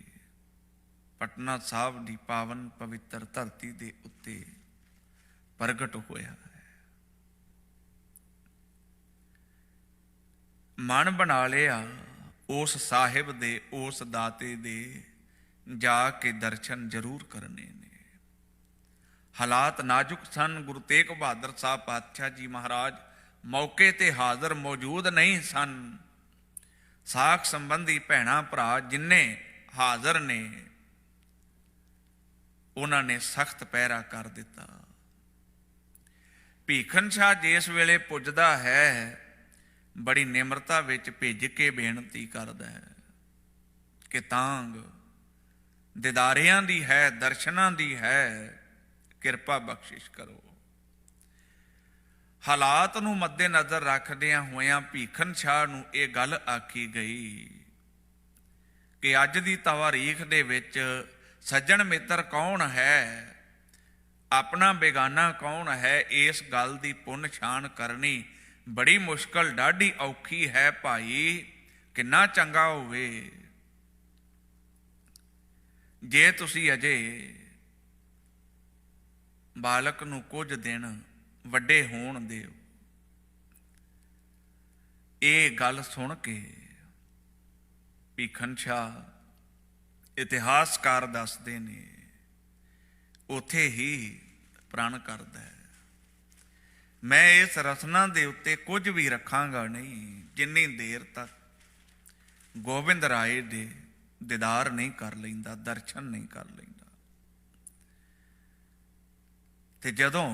Speaker 1: ਪਟਨਾ ਸਾਹਿਬ ਦੀ ਪਾਵਨ ਪਵਿੱਤਰ ਧਰਤੀ ਦੇ ਉੱਤੇ ਪ੍ਰਗਟ ਹੋਇਆ ਹੈ। ਮਨ ਬਣਾ ਲਿਆ ਉਸ ਸਾਹਿਬ ਦੇ, ਉਸ ਦਾਤੇ ਦੇ ਜਾ ਕੇ ਦਰਸ਼ਨ ਜ਼ਰੂਰ ਕਰਨੇ ਨੇ। ਹਾਲਾਤ ਨਾਜ਼ੁਕ ਸਨ। ਗੁਰੂ ਤੇਗ ਬਹਾਦਰ ਸਾਹਿਬ ਪਾਤਸ਼ਾਹ ਜੀ ਮਹਾਰਾਜ ਮੌਕੇ ਤੇ ਹਾਜ਼ਰ ਮੌਜੂਦ ਨਹੀਂ ਸਨ। ਸਾਖ ਸੰਬੰਧੀ ਭੈਣਾਂ ਭਰਾ ਜਿੰਨੇ ਹਾਜ਼ਰ ਨੇ, ਉਹਨਾਂ ਨੇ ਸਖਤ ਪਹਿਰਾ ਕਰ ਦਿੱਤਾ। ਭੀਖਨ ਸ਼ਾਹ ਜਿਸ ਵੇਲੇ ਪੁੱਜਦਾ ਹੈ, ਬੜੀ ਨਿਮਰਤਾ ਵਿੱਚ ਭਿੱਜ ਕੇ ਬੇਨਤੀ ਕਰਦਾ ਹੈ ਕਿ ਤਾਂਗ ਦਿਦਾਰਿਆਂ ਦੀ ਹੈ, ਦਰਸ਼ਨਾਂ ਦੀ ਹੈ, ਕਿਰਪਾ ਬਖਸ਼ਿਸ਼ ਕਰੋ। ਹਾਲਾਤ ਨੂੰ ਮੱਦੇ ਨਜ਼ਰ ਰੱਖਦਿਆਂ ਹੋਇਆਂ ਭੀਖਨ ਸ਼ਾਹ ਨੂੰ ਇਹ ਗੱਲ ਆਖੀ ਗਈ ਕਿ ਅੱਜ ਦੀ ਤਵਾਰੀਖ ਦੇ ਵਿੱਚ ਸੱਜਣ ਮਿੱਤਰ ਕੌਣ ਹੈ ਆਪਣਾ ਬੇਗਾਨਾ ਕੌਣ ਹੈ, ਇਸ ਗੱਲ ਦੀ ਪੁੰਨ ਛਾਣ ਕਰਨੀ ਬੜੀ ਮੁਸ਼ਕਲ, ਡਾਢੀ ਔਖੀ ਹੈ ਭਾਈ। ਕਿੰਨਾ ਚੰਗਾ ਹੋਵੇ ਜੇ ਤੁਸੀਂ ਅਜੇ ਬਾਲਕ ਨੂੰ ਕੁਝ ਦਿਨ ਵੱਡੇ ਹੋਣ ਦਿਓ। ਇਹ ਗੱਲ ਸੁਣ ਕੇ ਭੀਖਨ ਸ਼ਾਹ ਇਤਿਹਾਸਕਾਰ ਦੱਸਦੇ ਨੇ ਉੱਥੇ ਹੀ ਪ੍ਰਣ ਕਰਦਾ ਹੈ, ਮੈਂ ਇਸ ਰਸਨਾ ਦੇ ਉੱਤੇ ਕੁਝ ਵੀ ਰੱਖਾਂਗਾ ਨਹੀਂ ਜਿੰਨੀ ਦੇਰ ਤੱਕ ਗੋਬਿੰਦ ਰਾਏ ਦੇ ਦੀਦਾਰ ਨਹੀਂ ਕਰ ਲੈਂਦਾ, ਦਰਸ਼ਨ ਨਹੀਂ ਕਰ ਲੈਂਦਾ। ਤੇ ਜਦੋਂ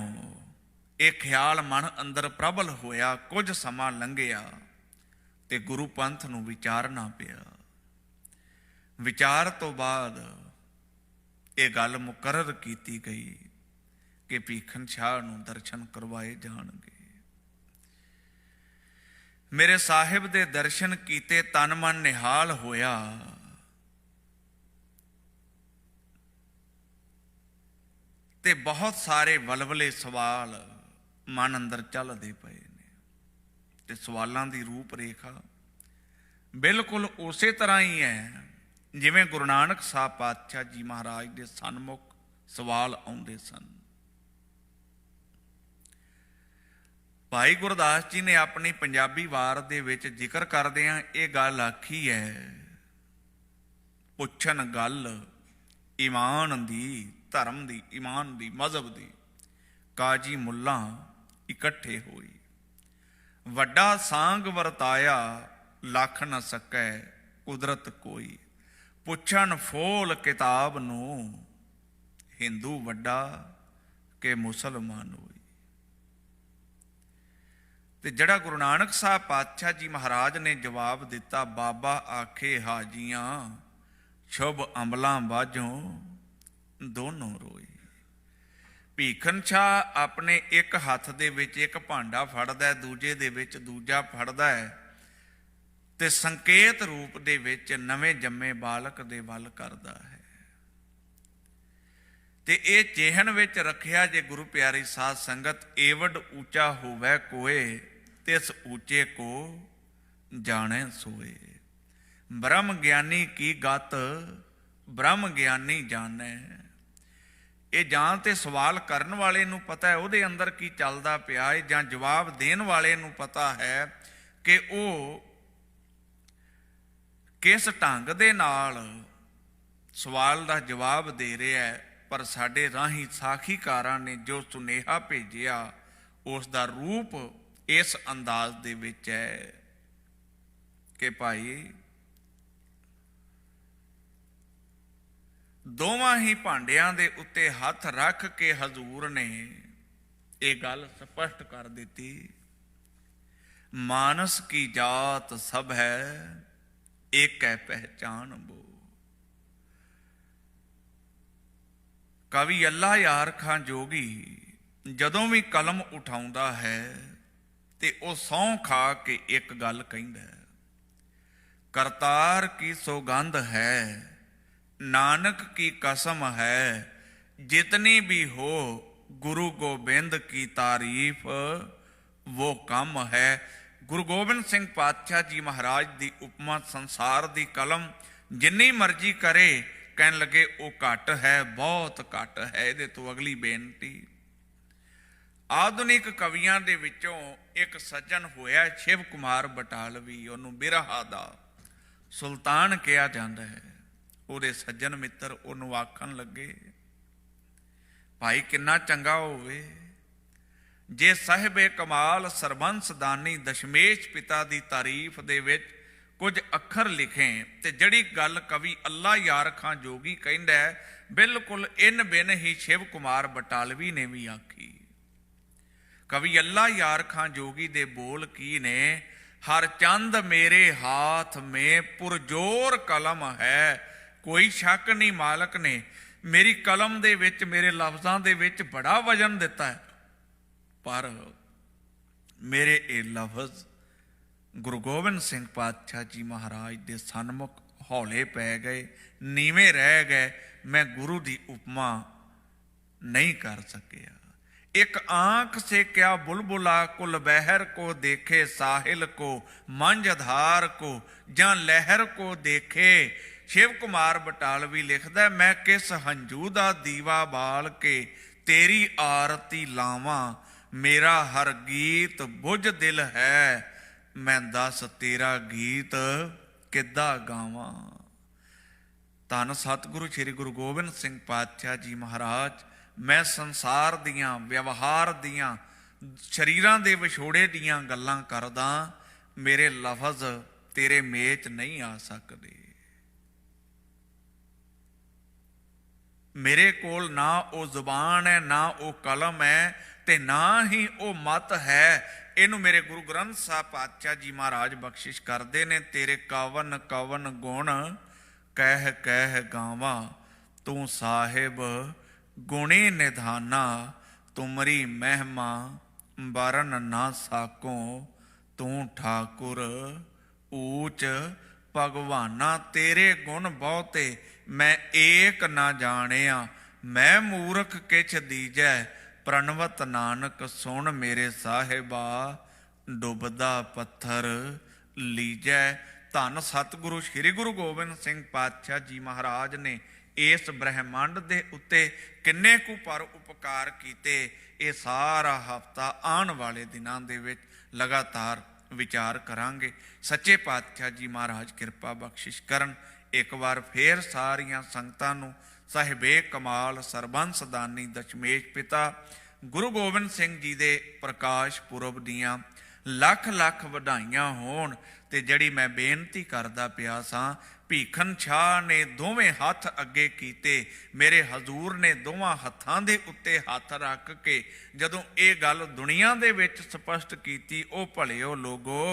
Speaker 1: ਇਹ ਖਿਆਲ ਮਨ ਅੰਦਰ ਪ੍ਰਬਲ ਹੋਇਆ, ਕੁਝ ਸਮਾਂ ਲੰਘਿਆ ਤੇ ਗੁਰੂ ਪੰਥ ਨੂੰ ਵਿਚਾਰਨਾ ਪਿਆ। ਵਿਚਾਰ ਤੋਂ ਬਾਅਦ ਇਹ ਗੱਲ ਮੁਕਰਰ ਕੀਤੀ ਗਈ ਕਿ ਭੀਖਨ ਸ਼ਾਹ ਨੂੰ ਦਰਸ਼ਨ ਕਰਵਾਏ ਜਾਣਗੇ। ਮੇਰੇ ਸਾਹਿਬ ਦੇ ਦਰਸ਼ਨ ਕੀਤੇ, ਤਨ ਮਨ ਨਿਹਾਲ ਹੋਇਆ। ਤੇ ਬਹੁਤ ਸਾਰੇ ਵਲਵਲੇ ਸਵਾਲ ਮਨ ਅੰਦਰ ਚੱਲਦੇ ਪਏ ਨੇ ਤੇ ਸਵਾਲਾਂ ਦੀ ਰੂਪ ਰੇਖਾ ਬਿਲਕੁਲ ਉਸੇ ਤਰ੍ਹਾਂ ਹੀ ਹੈ ਜਿਵੇਂ ਗੁਰੂ ਨਾਨਕ ਸਾਹਿਬ ਪਾਤਸ਼ਾਹ ਜੀ ਮਹਾਰਾਜ ਦੇ ਸਨਮੁਖ ਸਵਾਲ ਆਉਂਦੇ ਸਨ। ਭਾਈ ਗੁਰਦਾਸ ਜੀ ਨੇ ਆਪਣੀ ਪੰਜਾਬੀ ਵਾਰ ਦੇ ਵਿੱਚ ਜ਼ਿਕਰ ਕਰਦਿਆਂ ਇਹ ਗੱਲ ਆਖੀ ਹੈ, ਪੁੱਛਣ ਗੱਲ ਈਮਾਨ ਦੀ, ਧਰਮ ਦੀ, ਈਮਾਨ ਦੀ, ਮਜ਼ਹਬ ਦੀ, ਕਾਜੀ ਮੁੱਲਾ ਇਕੱਠੇ ਹੋਈ। ਵੱਡਾ ਸਾਂਗ ਵਰਤਾਇਆ, ਲੱਖ ਨ ਸਕੈ ਕੁਦਰਤ ਕੋਈ। ਪੁੱਛਣ ਫੋਲ ਕਿਤਾਬ ਨੂੰ, ਹਿੰਦੂ ਵੱਡਾ ਕਿ ਮੁਸਲਮਾਨ ਹੋਈ। ਤੇ ਜਿਹੜਾ ਗੁਰੂ ਨਾਨਕ ਸਾਹਿਬ ਪਾਤਸ਼ਾਹ ਜੀ ਮਹਾਰਾਜ ਨੇ ਜਵਾਬ ਦਿੱਤਾ, ਬਾਬਾ ਆਖੇ ਹਾਜੀਆਂ ਸ਼ੁਭ ਅਮਲਾਂ ਬਾਝੋਂ ਦੋਨੋਂ ਰੋਈ। ਭੀਖਨ ਸ਼ਾਹ ਆਪਣੇ ਇੱਕ ਹੱਥ ਦੇ ਵਿੱਚ ਇੱਕ ਭਾਂਡਾ ਫੜਦਾ, ਦੂਜੇ ਦੇ ਵਿੱਚ ਦੂਜਾ ਫੜਦਾ ਹੈ ਤੇ ਸੰਕੇਤ ਰੂਪ ਦੇ ਵਿੱਚ ਨਵੇਂ ਜੰਮੇ ਬਾਲਕ ਦੇ ਵੱਲ ਕਰਦਾ ਹੈ। ਤੇ ਇਹ ਚਿਹਨ ਵਿੱਚ ਰੱਖਿਆ, ਜੇ ਗੁਰੂ ਪਿਆਰੀ ਸਾਧ ਸੰਗਤ, ਏਵਡ ਉੱਚਾ ਹੋਵੇ ਕੋਏ ਤਿਸ ਉੱਚੇ ਕੋ ਜਾਣੈ ਸੋਏ। ਬ੍ਰਹਮ ਗਿਆਨੀ ਕੀ ਗਤ ਬ੍ਰਹਮ ਗਿਆਨੀ ਜਾਣੈ। ਇਹ ਜਾਂ ਤੇ ਸਵਾਲ ਕਰਨ ਵਾਲੇ ਨੂੰ ਪਤਾ ਹੈ ਉਹਦੇ ਅੰਦਰ ਕੀ ਚੱਲਦਾ ਪਿਆ ਹੈ, ਜਾਂ ਜਵਾਬ ਦੇਣ ਵਾਲੇ ਨੂੰ ਪਤਾ ਹੈ ਕਿ ਉਹ ਕਿਸ ਢੰਗ ਦੇ ਨਾਲ ਸਵਾਲ ਦਾ ਜਵਾਬ ਦੇ ਰਿਹਾ ਹੈ। ਪਰ ਸਾਡੇ ਰਾਹੀਂ ਸਾਖੀਕਾਰਾਂ ਨੇ ਜੋ ਸੁਨੇਹਾ ਭੇਜਿਆ ਉਸ ਦਾ ਰੂਪ ਇਸ ਅੰਦਾਜ਼ ਦੇ ਵਿੱਚ ਹੈ ਕਿ ਭਾਈ ਦੋਵਾਂ ਹੀ ਭਾਂਡਿਆਂ ਦੇ ਉੱਤੇ ਹੱਥ ਰੱਖ ਕੇ ਹਜ਼ੂਰ ਨੇ ਇਹ ਗੱਲ ਸਪਸ਼ਟ ਕਰ ਦਿੱਤੀ, ਮਾਨਸ ਕੀ ਜਾਤ ਸਭ ਹੈ ਇੱਕ ਹੈ ਪਹਿਚਾਨ ਬੋ। ਕਵੀ ਅੱਲਾ ਯਾਰ ਖਾਂ ਜੋਗੀ ਜਦੋਂ ਵੀ ਕਲਮ ਉਠਾਉਂਦਾ ਹੈ ਤੇ ਉਹ ਸਹੁੰ ਖਾ ਕੇ ਇੱਕ ਗੱਲ ਕਹਿੰਦਾ, ਕਰਤਾਰ ਕੀ ਸੌਗੰਧ ਹੈ ਨਾਨਕ ਕੀ ਕਸਮ ਹੈ, ਜਿਤਨੀ ਵੀ ਹੋ ਗੁਰੂ ਗੋਬਿੰਦ ਕੀ ਤਾਰੀਫ वो कम है। गुरु गोबिंद सिंह पातशाह जी महाराज की उपमा संसार की कलम जिन्नी मर्जी करे कहन लगे वो घट है, बहुत घट है। ये तो अगली बेनती आधुनिक कवियां दे विचों एक सज्जन होया शिव कुमार बटालवी, उन्होंने बिरहा दा सुल्तान कहा जाता है। ਉਹਦੇ सज्जन मित्र ਉਹਨੂੰ आखन लगे, भाई किन्ना चंगा होवे जे साहिबे कमाल सरबंस दानी दशमेश पिता की तारीफ दे विच कुछ अखर लिखे ते जड़ी गल कवि अल्लाह यार खां जोगी कहंदा है बिल्कुल इन बिन ही शिव कुमार बटालवी ने भी आखी। कवि अल्लाह यार खां जोगी दे बोल की ने, हर चंद मेरे हाथ में पुरजोर कलम है, कोई शक नहीं मालक ने मेरी कलम दे विच मेरे लफ्जां दे विच बड़ा वजन दिता है, पर मेरे ये लफ्ज गुरु गोबिंद सिंह पातशाह जी महाराज दे सन्मुख हौले पै गए, नीवें रह गए। मैं गुरु की उपमा नहीं कर सकिया। एक आंख से क्या बुलबुला कुल बहर को देखे, साहिल को मंझधार को ਜਾਂ लहर को देखे। शिव कुमार बटालवी लिखदा, मैं किस हंझू दा दीवा बाल के तेरी आरती लावां, मेरा हर गीत बुझ दिल है, मैं दस तेरा गीत किद्दां गावां। धन सतगुरु श्री गुरु गोबिंद सिंह पातशाह जी महाराज, मैं संसार दियां व्यवहार दियां शरीरां दे विछोड़े दियां गल्लां करदा, मेरे लफज तेरे मेच नहीं आ सकदे। मेरे कोल ना वो जुबान है, ना वो कलम है, ते ना ही वो मत है। इनू मेरे गुरु ग्रंथ साहब पातशाह जी महाराज बख्शिश करते ने, तेरे कवन कवन गुण कह कह गावा, तू साहिब गुणी निधाना, तुमरी महिमा बरन ना साको, तू ठाकुर ऊच भगवाना। तेरे गुण बहुते मैं एक ना जानिया, मैं मूर्ख किछ दीजै, प्रणवत नानक सुन मेरे साहिबा, डुबदा पत्थर लीजै। धन सतगुरु श्री गुरु गोबिंद सिंह पातशाह जी महाराज ने इस ब्रह्मंड दे उत्ते किन्ने कु पर उपकार कीते, ये सारा हफ्ता आने वाले दिनां दे विच लगातार विचार करांगे। सच्चे पातशाह जी महाराज किरपा बख्शिश करन। एक बार फिर सारियां संगतां नूं साहिबे कमाल सरबंस दानी दशमेश पिता गुरु गोबिंद सिंह जी दे प्रकाश पुरब दियां लख लख वधाइयां होण। ते जड़ी मैं बेनती करदा पिया सां, भीखन शाह ने दोवें हथ अगे कीते, मेरे हजूर ने दोवां हत्थां दे उत्ते हथ रख के जदों ये गल दुनिया दे विच स्पष्ट कीती, ओ भलिओ लोगो,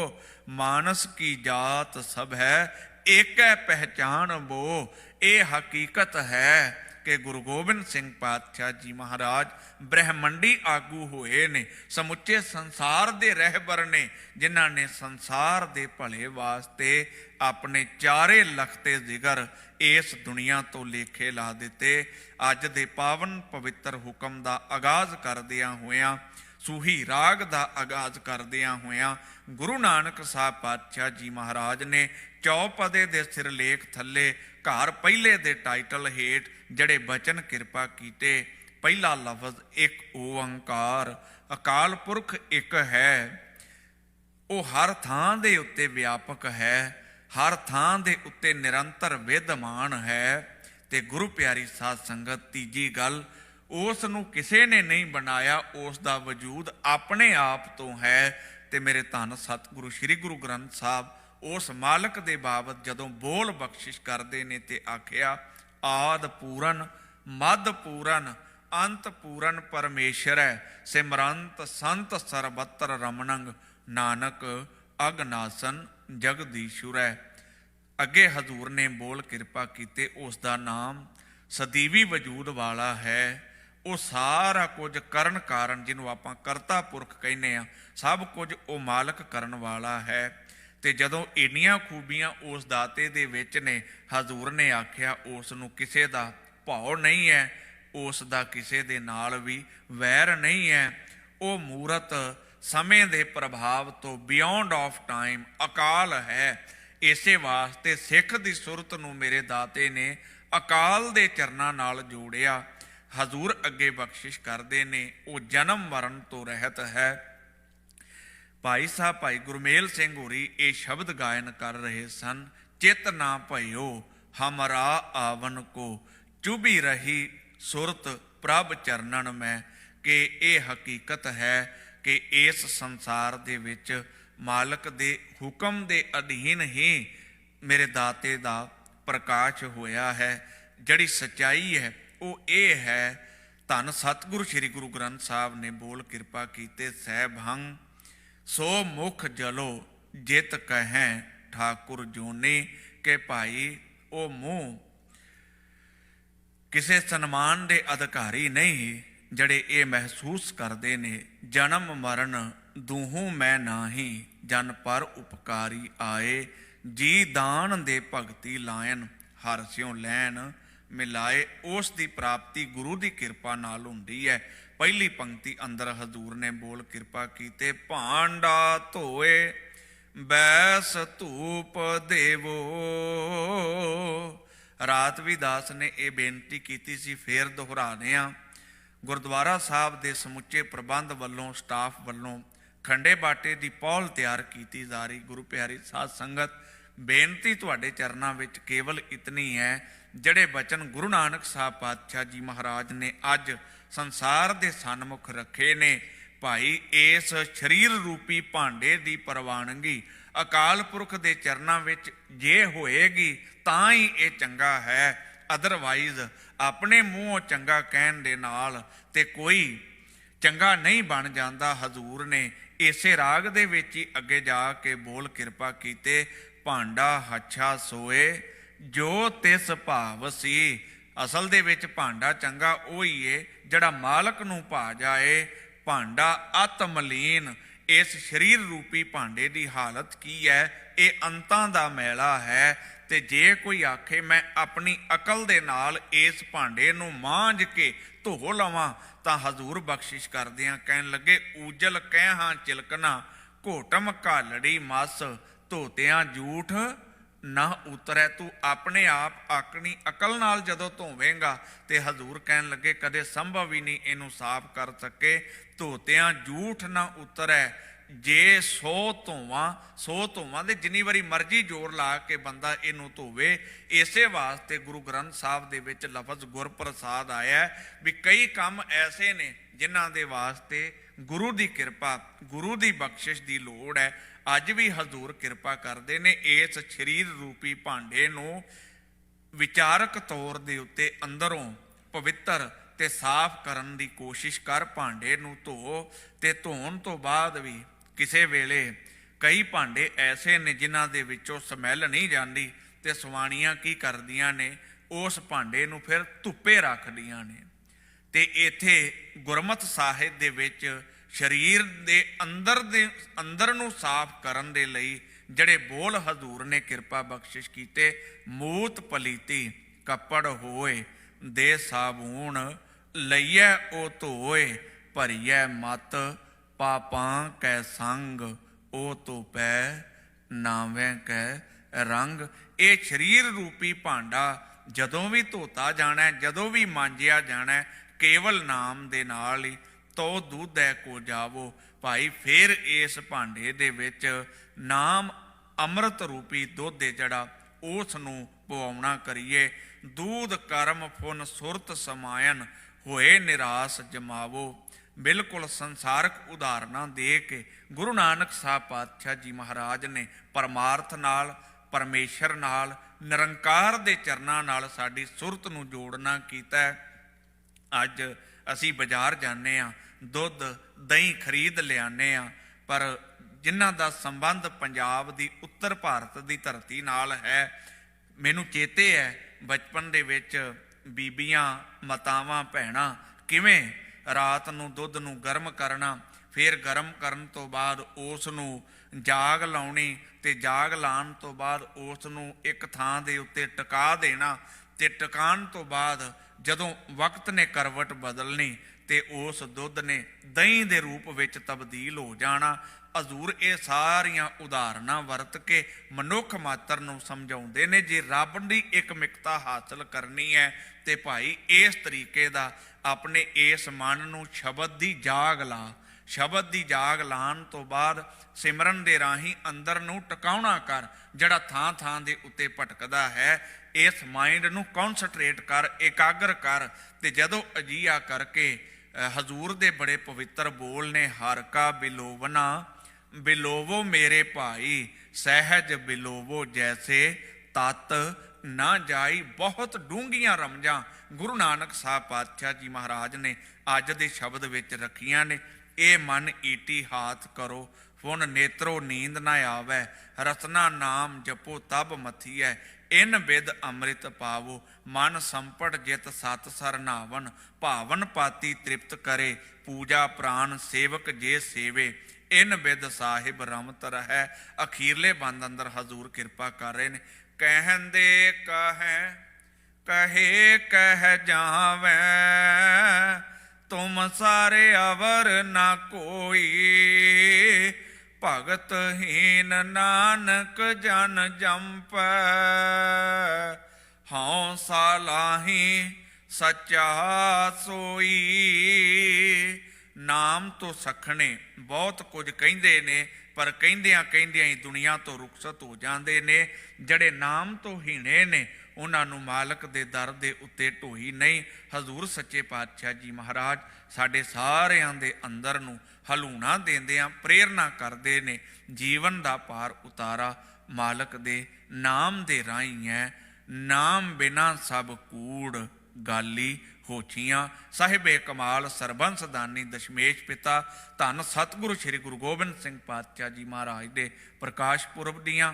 Speaker 1: मानस की जात सब है, एक है पहचान वो। ये हकीकत है कि गुरु गोबिंद सिंह पातशाह जी महाराज ब्रह्मंडी आगू होए ने, समुचे संसार दे रहबर ने, जिन्हां ने संसार दे भले वास्ते अपने चारे लखते जिगर इस दुनिया तो लेखे ला दिते। अज दे पावन पवित्र हुक्म दा आगाज करदियां होयां, सूही राग दा आगाज करदियां होयां, गुरु नानक साहब पातशाह जी महाराज ने चौपदे दे सिरलेख थल्ले घर पहले दे टाइटल हेठ जड़े बचन किरपा कीते। पहला लफज एक ओंकार, अकाल पुरख एक है, वो हर थां दे उत्ते व्यापक है, हर थां दे उत्ते निरंतर विद्यमान है। ते गुरु प्यारी साध संगत, तीजी गल, उस नूं किसे ने नहीं बनाया, उस दा वजूद अपने आप तो है। ते मेरे धन सतगुरु श्री गुरु ग्रंथ साहब उस मालक दे बाबत जदों बोल बख्शिश करते ने ते आखिया, आद पूरन मद पूरन अंत पूरन परमेश्वर है, सिमरंत संत सरबत्र रमनंग, नानक अगनासन जगदीश्वर है। अगे हजूर ने बोल किरपा कीते, उसका नाम सदीवी वजूद वाला है। वो सारा कुछ करन कारण, जिन्हों आपां करता पुरख कहने आ, सब कुछ वो मालक करन वाला है। ते जदों इन्नियां खूबियां उस दाते दे विच ने, हजूर ने आख्या उस नूं किसे दा भाव नहीं है, उस दा किसे दे नाल भी वैर नहीं है। वो मूरत समय दे प्रभाव तो बियॉन्ड ऑफ टाइम अकाल है। इसे वास्ते सिख दी सुरत नूं मेरे दाते ने अकाल दे चरनां नाल जोड़िया। हजूर अगे बख्शिश करते ने, वो जन्म मरण तो रहत है। भाई साहब भाई गुरमेल सिंह होरी ये शब्द गायन कर रहे सन, चित ना भयो हमरा आवन को, चुभी रही सुरत प्रभ चरणन में। कि ये हकीकत है कि इस संसार दे विच मालक दे हुक्म दे अधीन ही मेरे दाते दा प्रकाश होया है। जड़ी सच्चाई है वो ये है, धन सतगुरु श्री गुरु ग्रंथ साहब ने बोल किरपा कीते, सहभंग सो मुख जलो जित कहें ठाकुर जोनी। के भाई वो मुँह किसे सन्मान दे अधिकारी नहीं, जड़े ये महसूस करते ने, जन्म मरण दूहू मैं नाही, जन पर उपकारी आए, जी दान दे भगती लायन, हर स्यों लैन मिलाए उस दी प्राप्ति गुरु दी किरपा नाल हुंदी है। पहली पंक्ति अंदर हजूर ने बोल किरपा कीते, भांडा धोए बैस धूप देवो। रात भी दास ने यह बेनती की सी, फिर दोहराने आ। गुरुद्वारा साहब के समुचे प्रबंध वालों स्टाफ वालों खंडे बाटे की पौल तैयार की जा रही। गुरु प्यारी साध संगत, बेनती तुहाडे चरनां विच केवल इतनी है, जड़े बचन गुरु नानक साहब पातशाह जी महाराज ने अज संसार के सन्मुख रखे ने, भाई इस शरीर रूपी भांडे की प्रवानगी अकाल पुरख के चरनां विच जे होएगी तां ही ये चंगा है। अदरवाइज अपने मूँहों चंगा कहण दे नाल ते कोई चंगा नहीं बन जाता। हजूर ने इसे राग दे विच ही अगे जाके बोल किरपा कीते, भांडा हच्छा सोए जो तिस भाव सी। असल दे विच भांडा चंगा वही है जड़ा मालक नूं भा जाए। भांडा आत्मलीन, इस शरीर रूपी भांडे की हालत की है, ये अंतां दा मैला है। ते जे कोई आखे मैं अपनी अकल दे नाल इस भांडे नूं मांझ के धो लवां, तां हजूर बख्शिश करदियां कहन लगे, ऊजल कहहां चिलकना घोटम घालड़ी मस, धोतियां झूठ ना उतरै। तू अपने आप अपनी अकल नाल जदों धोवेंगा ते हजूर कहन लगे कदे संभव ही नहीं इनू साफ कर सके। धोतियां झूठ ना उतरै, जे 100 धोवां दे जिन्नी वारी मर्जी जोर ला के बंदा इनू धोवे। इसे वास्ते गुरु ग्रंथ साहब दे विच लफज गुरप्रसाद आया भी कई काम ऐसे ने जिन्हां दे वास्ते गुरु दी किरपा गुरु दी बख्शिश दी लोड़ है। अज भी हजूर किरपा करते ने, इस शरीर रूपी भांडे नूं विचारक तौर दे उत्ते अंदरों पवित्र ते साफ करन दी कोशिश कर। भांडे नूं धो ते धोण तो बाद भी किसे वेले कई भांडे ऐसे ने जिन्हां दे विचों समैल नहीं जाती, ते सवाणियां की करदियां ने उस भांडे नूं फिर धुप्पे रखदियां ने। ते इत्थे गुरमत साहिब दे विच शरीर दे अंदर नूं साफ करन दे लई जड़े बोल हजूर ने किरपा बख्शिश कीते, मूत पलीती कपड़ होए दे साबून, लईए ओ धोए भरीए मत, पापां कै संग ओ धोपै नावें कै रंग। ये शरीर रूपी भांडा जदों भी धोता जाना है, जदों भी मांजिया जाना है, केवल नाम दे नाल ही तो दूध है को जावो। भाई फिर इस भांडे दे विच नाम अमृत रूपी दुध है जड़ा उस नूं पवाउणा करिए। दूध कर्म फुन सुरत समायन होए निराश जमावो। बिल्कुल संसारक उदाहरणा दे के गुरु नानक साहब पातशाह जी महाराज ने परमार्थ नाल, परमेश्वर नाल, निरंकार दे चरनां नाल साडी सुरत नूं जोड़ना कीता है। अज असी बाजार जाने आ, दुध दही खरीद लियाने आ, पर जिन्हां दा संबंध पंजाब दी उत्तर भारत दी धरती नाल है, मैनू चेते है बचपन दे विच बीबियां मातावां भैणां किवें रात नूं दुध नूं गर्म करना, फिर गर्म करन तो बाद उस नूं जाग लाउणी ते जाग लाउण तो बाद उस नूं एक थां दे उत्ते टका देना, ते टकाण तो बाद जदों वक्त ने करवट बदलनी ते उस दुध ने दही दे रूप विच तब्दील हो जाना। हजूर ये सारियां उदाहरणां वरत के मनुख मात्र नूं समझाउंदे ने, जे रब दी एक मिकता हासिल करनी है ते भाई इस तरीके दा अपने इस मन नूं शबद दी जाग ला। शबद दी जाग लाण तो बाद सिमरन दे राही अंदर नूं टकाउणा कर, जड़ा थां थां दे उत्ते भटकदा है। इस माइंड नूं कॉन्सनट्रेट कर, एकाग्र कर, ते जदों अजिया करके हजूर दे बड़े पवित्र बोल ने, हर का बिलोवना बिलोवो मेरे भाई, सहज बिलोवो जैसे तत ना जाई। बहुत डूंघियां रमजां गुरु नानक साहब पातशाह जी महाराज ने अज दे शब्द विच रखियां ने। ए मन ईटी हाथ करो, फुन नेत्रो नींद ना आवे, रसना नाम जपो तब मथीऐ, इन बिद अमृत पावो, मन संपट जित सत सर नावन, भावन पाती तृप्त करे, पूजा प्राण सेवक जे सेवे, इन बिद साहिब रमत रहे। अखीरले बंद अंदर हजूर किरपा कर रहे ने, कहंदे कहें कहे कह जावै, तुम सारे अवर ना कोई, भगत हीन नानक जन जंपै, हौं सालाही सच्चा सोई। नाम तो सखणे बहुत कुछ कहिंदे ने, पर कहिंदियां कहिंदियां ही दुनिया तो रुखसत हो जाते ने। जड़े नाम तो हीणे ने उन्हां नूं मालक दे दर दे उत्ते ढोई नहीं। हजूर सच्चे पातशाह जी महाराज साडे सारियां दे अंदर नूं हलूणा देंदियां प्रेरणा करदे ने। जीवन दा पार उतारा मालक दे नाम दे राहीं है। नाम बिना सब कूड़ गाली होछियां। साहिबे कमाल सरबंस दानी दशमेश पिता धन सतगुरु श्री गुरु गोबिंद सिंह पातशाह जी महाराज दे प्रकाश पुरब दियां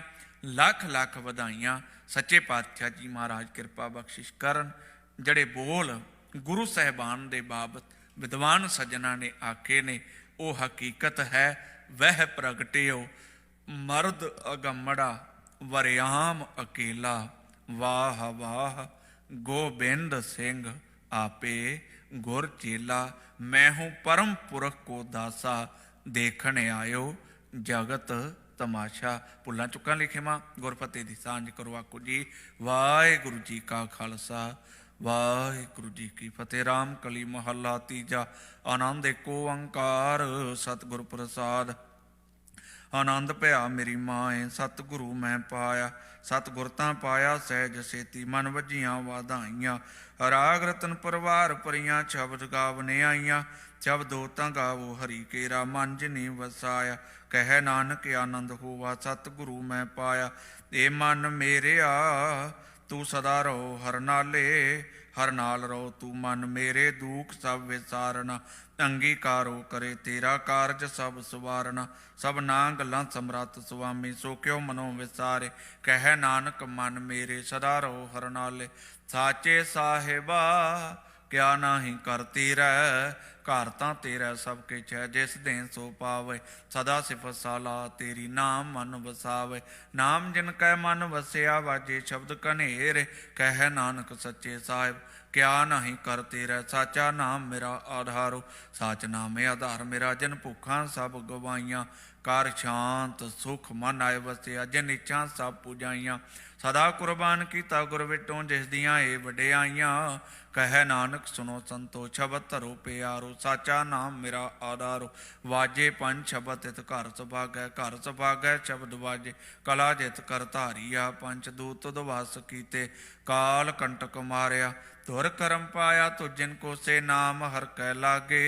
Speaker 1: लख लख वधाइयां। सच्चे पातशाह जी महाराज किरपा बख्शिश करन। जड़े बोल गुरु साहिबान दे बाबत विद्वान सज्जना ने आखे ने वो हकीकत है। वह प्रगटियो मर्द अगमड़ा वरियाम अकेला, वाह वाह गोबिंद सिंह आपे गुर चेला। मैं हूँ परम पुरख को दासा, देखने आयो जगत तमाशा। भुल्लां चुक्कां लिखे मां गुरफतेह दी सांझ करो आखो जी वाहिगुरू जी का खालसा वाहिगुरू जी की फतेह। राम कली महला तीजा। आनंद एको ओंकार सतगुर प्रसाद। आनंद भया मेरी माए सतगुरु मैं पाया, सतगुर तां पाया सहज सेती मन वजियां वाधाइयां। राग रतन परवार परियां शब्द गावने आईयां, शब्दो तां गावो हरि केरा मन जिनी वसाया। कह नानक आनंद होवा सतगुरु मैं पाया। ए मन मेरेआ तू सदा रहो हर नाले, हर नाल रहो तू मन मेरे दुख सब विसारना। अंगीकारो करे तेरा कारज सब सवारना, सब ना गल्लां समरथ सुआमी सो क्यों मनो विसारे। कह नानक मन मेरे सदा रहो हर नाले, साचे साहिबा क्या नाही कर तेरा। घर तां तेरा सब किछ है जिस दें सो पावे, सदा सिफत साला तेरी नाम मन वसावे। नाम जिन कै मन वसिया वाजे शब्द कनेरे, कह नानक सच्चे साहिब क्या नहीं कर तेरा। साचा नाम मेरा आधारो, साच नाम आधार मेरा। जिन भुखां सब गवाइयां, कर शांत सुख मन आए वसिया। जिन इच्छा सब पुजाइयां, सदा कुर्बान कीता गुर विटों जिस दियां ए वडियाइयां। कह नानक सुनो संतो शबद धरो प्यारो, साचा नाम मेरा आधारो। वाजे पंज शबद तित घर सुभागै, घर सुभागै शब्द वाजे। कला जित कर धारिया, पंच दूत दवास कीते। काल कंटक मारिया धुर करम पाया, तो जिनको से नाम हर कै लागे।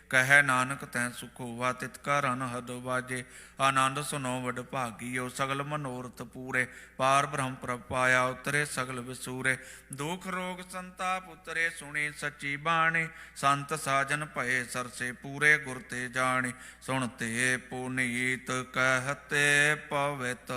Speaker 1: कह नानक तैं सुख होवा तित का अनहद वाजे। आनंद सुनो वड भागियो सगल मनोरथ पूरे, पार ब्रह्म प्रभ पाया उतरे सगल विसूरे। दुख रोग संताप उतरे सुनी सच्ची बाणी, संत साजन भये सरसे पूरे गुर ते जानी। सुनते पुनीत कहते पवित,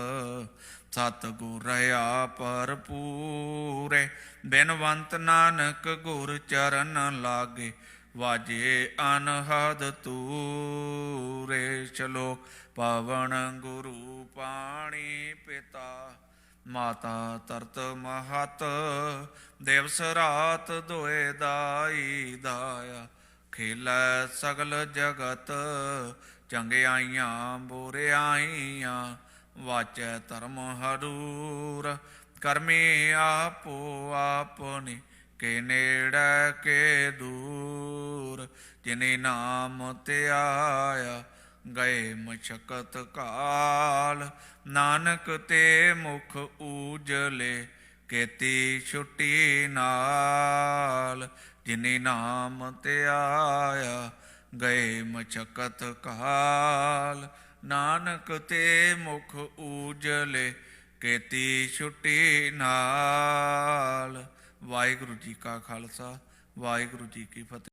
Speaker 1: सतगुर रहा भरपूरे। बिनवंत नानक गुर चरण लागे, वाजे अनहद तूरे। चलो पवन गुरु पाणी पिता, माता तरत महत। दिवस रात दोए दाई दाया, खेलै सगल जगत। चंगियाइयां बुरियाइयां, वाचै धर्म हरूर। करमी आपो आपनी, के नेड़े के दूर। जिने नाम ते आया, गए मशक्कत काल। नानक ते मुख ऊजले, केती छुट्टी नाल। जिने नाम ते आया, गए मशक्कत काल। नानक ते मुख ऊजले, केती छुट्टी नाल। वाहिगुरू जी का खालसा वाहिगुरू जी की फतेह।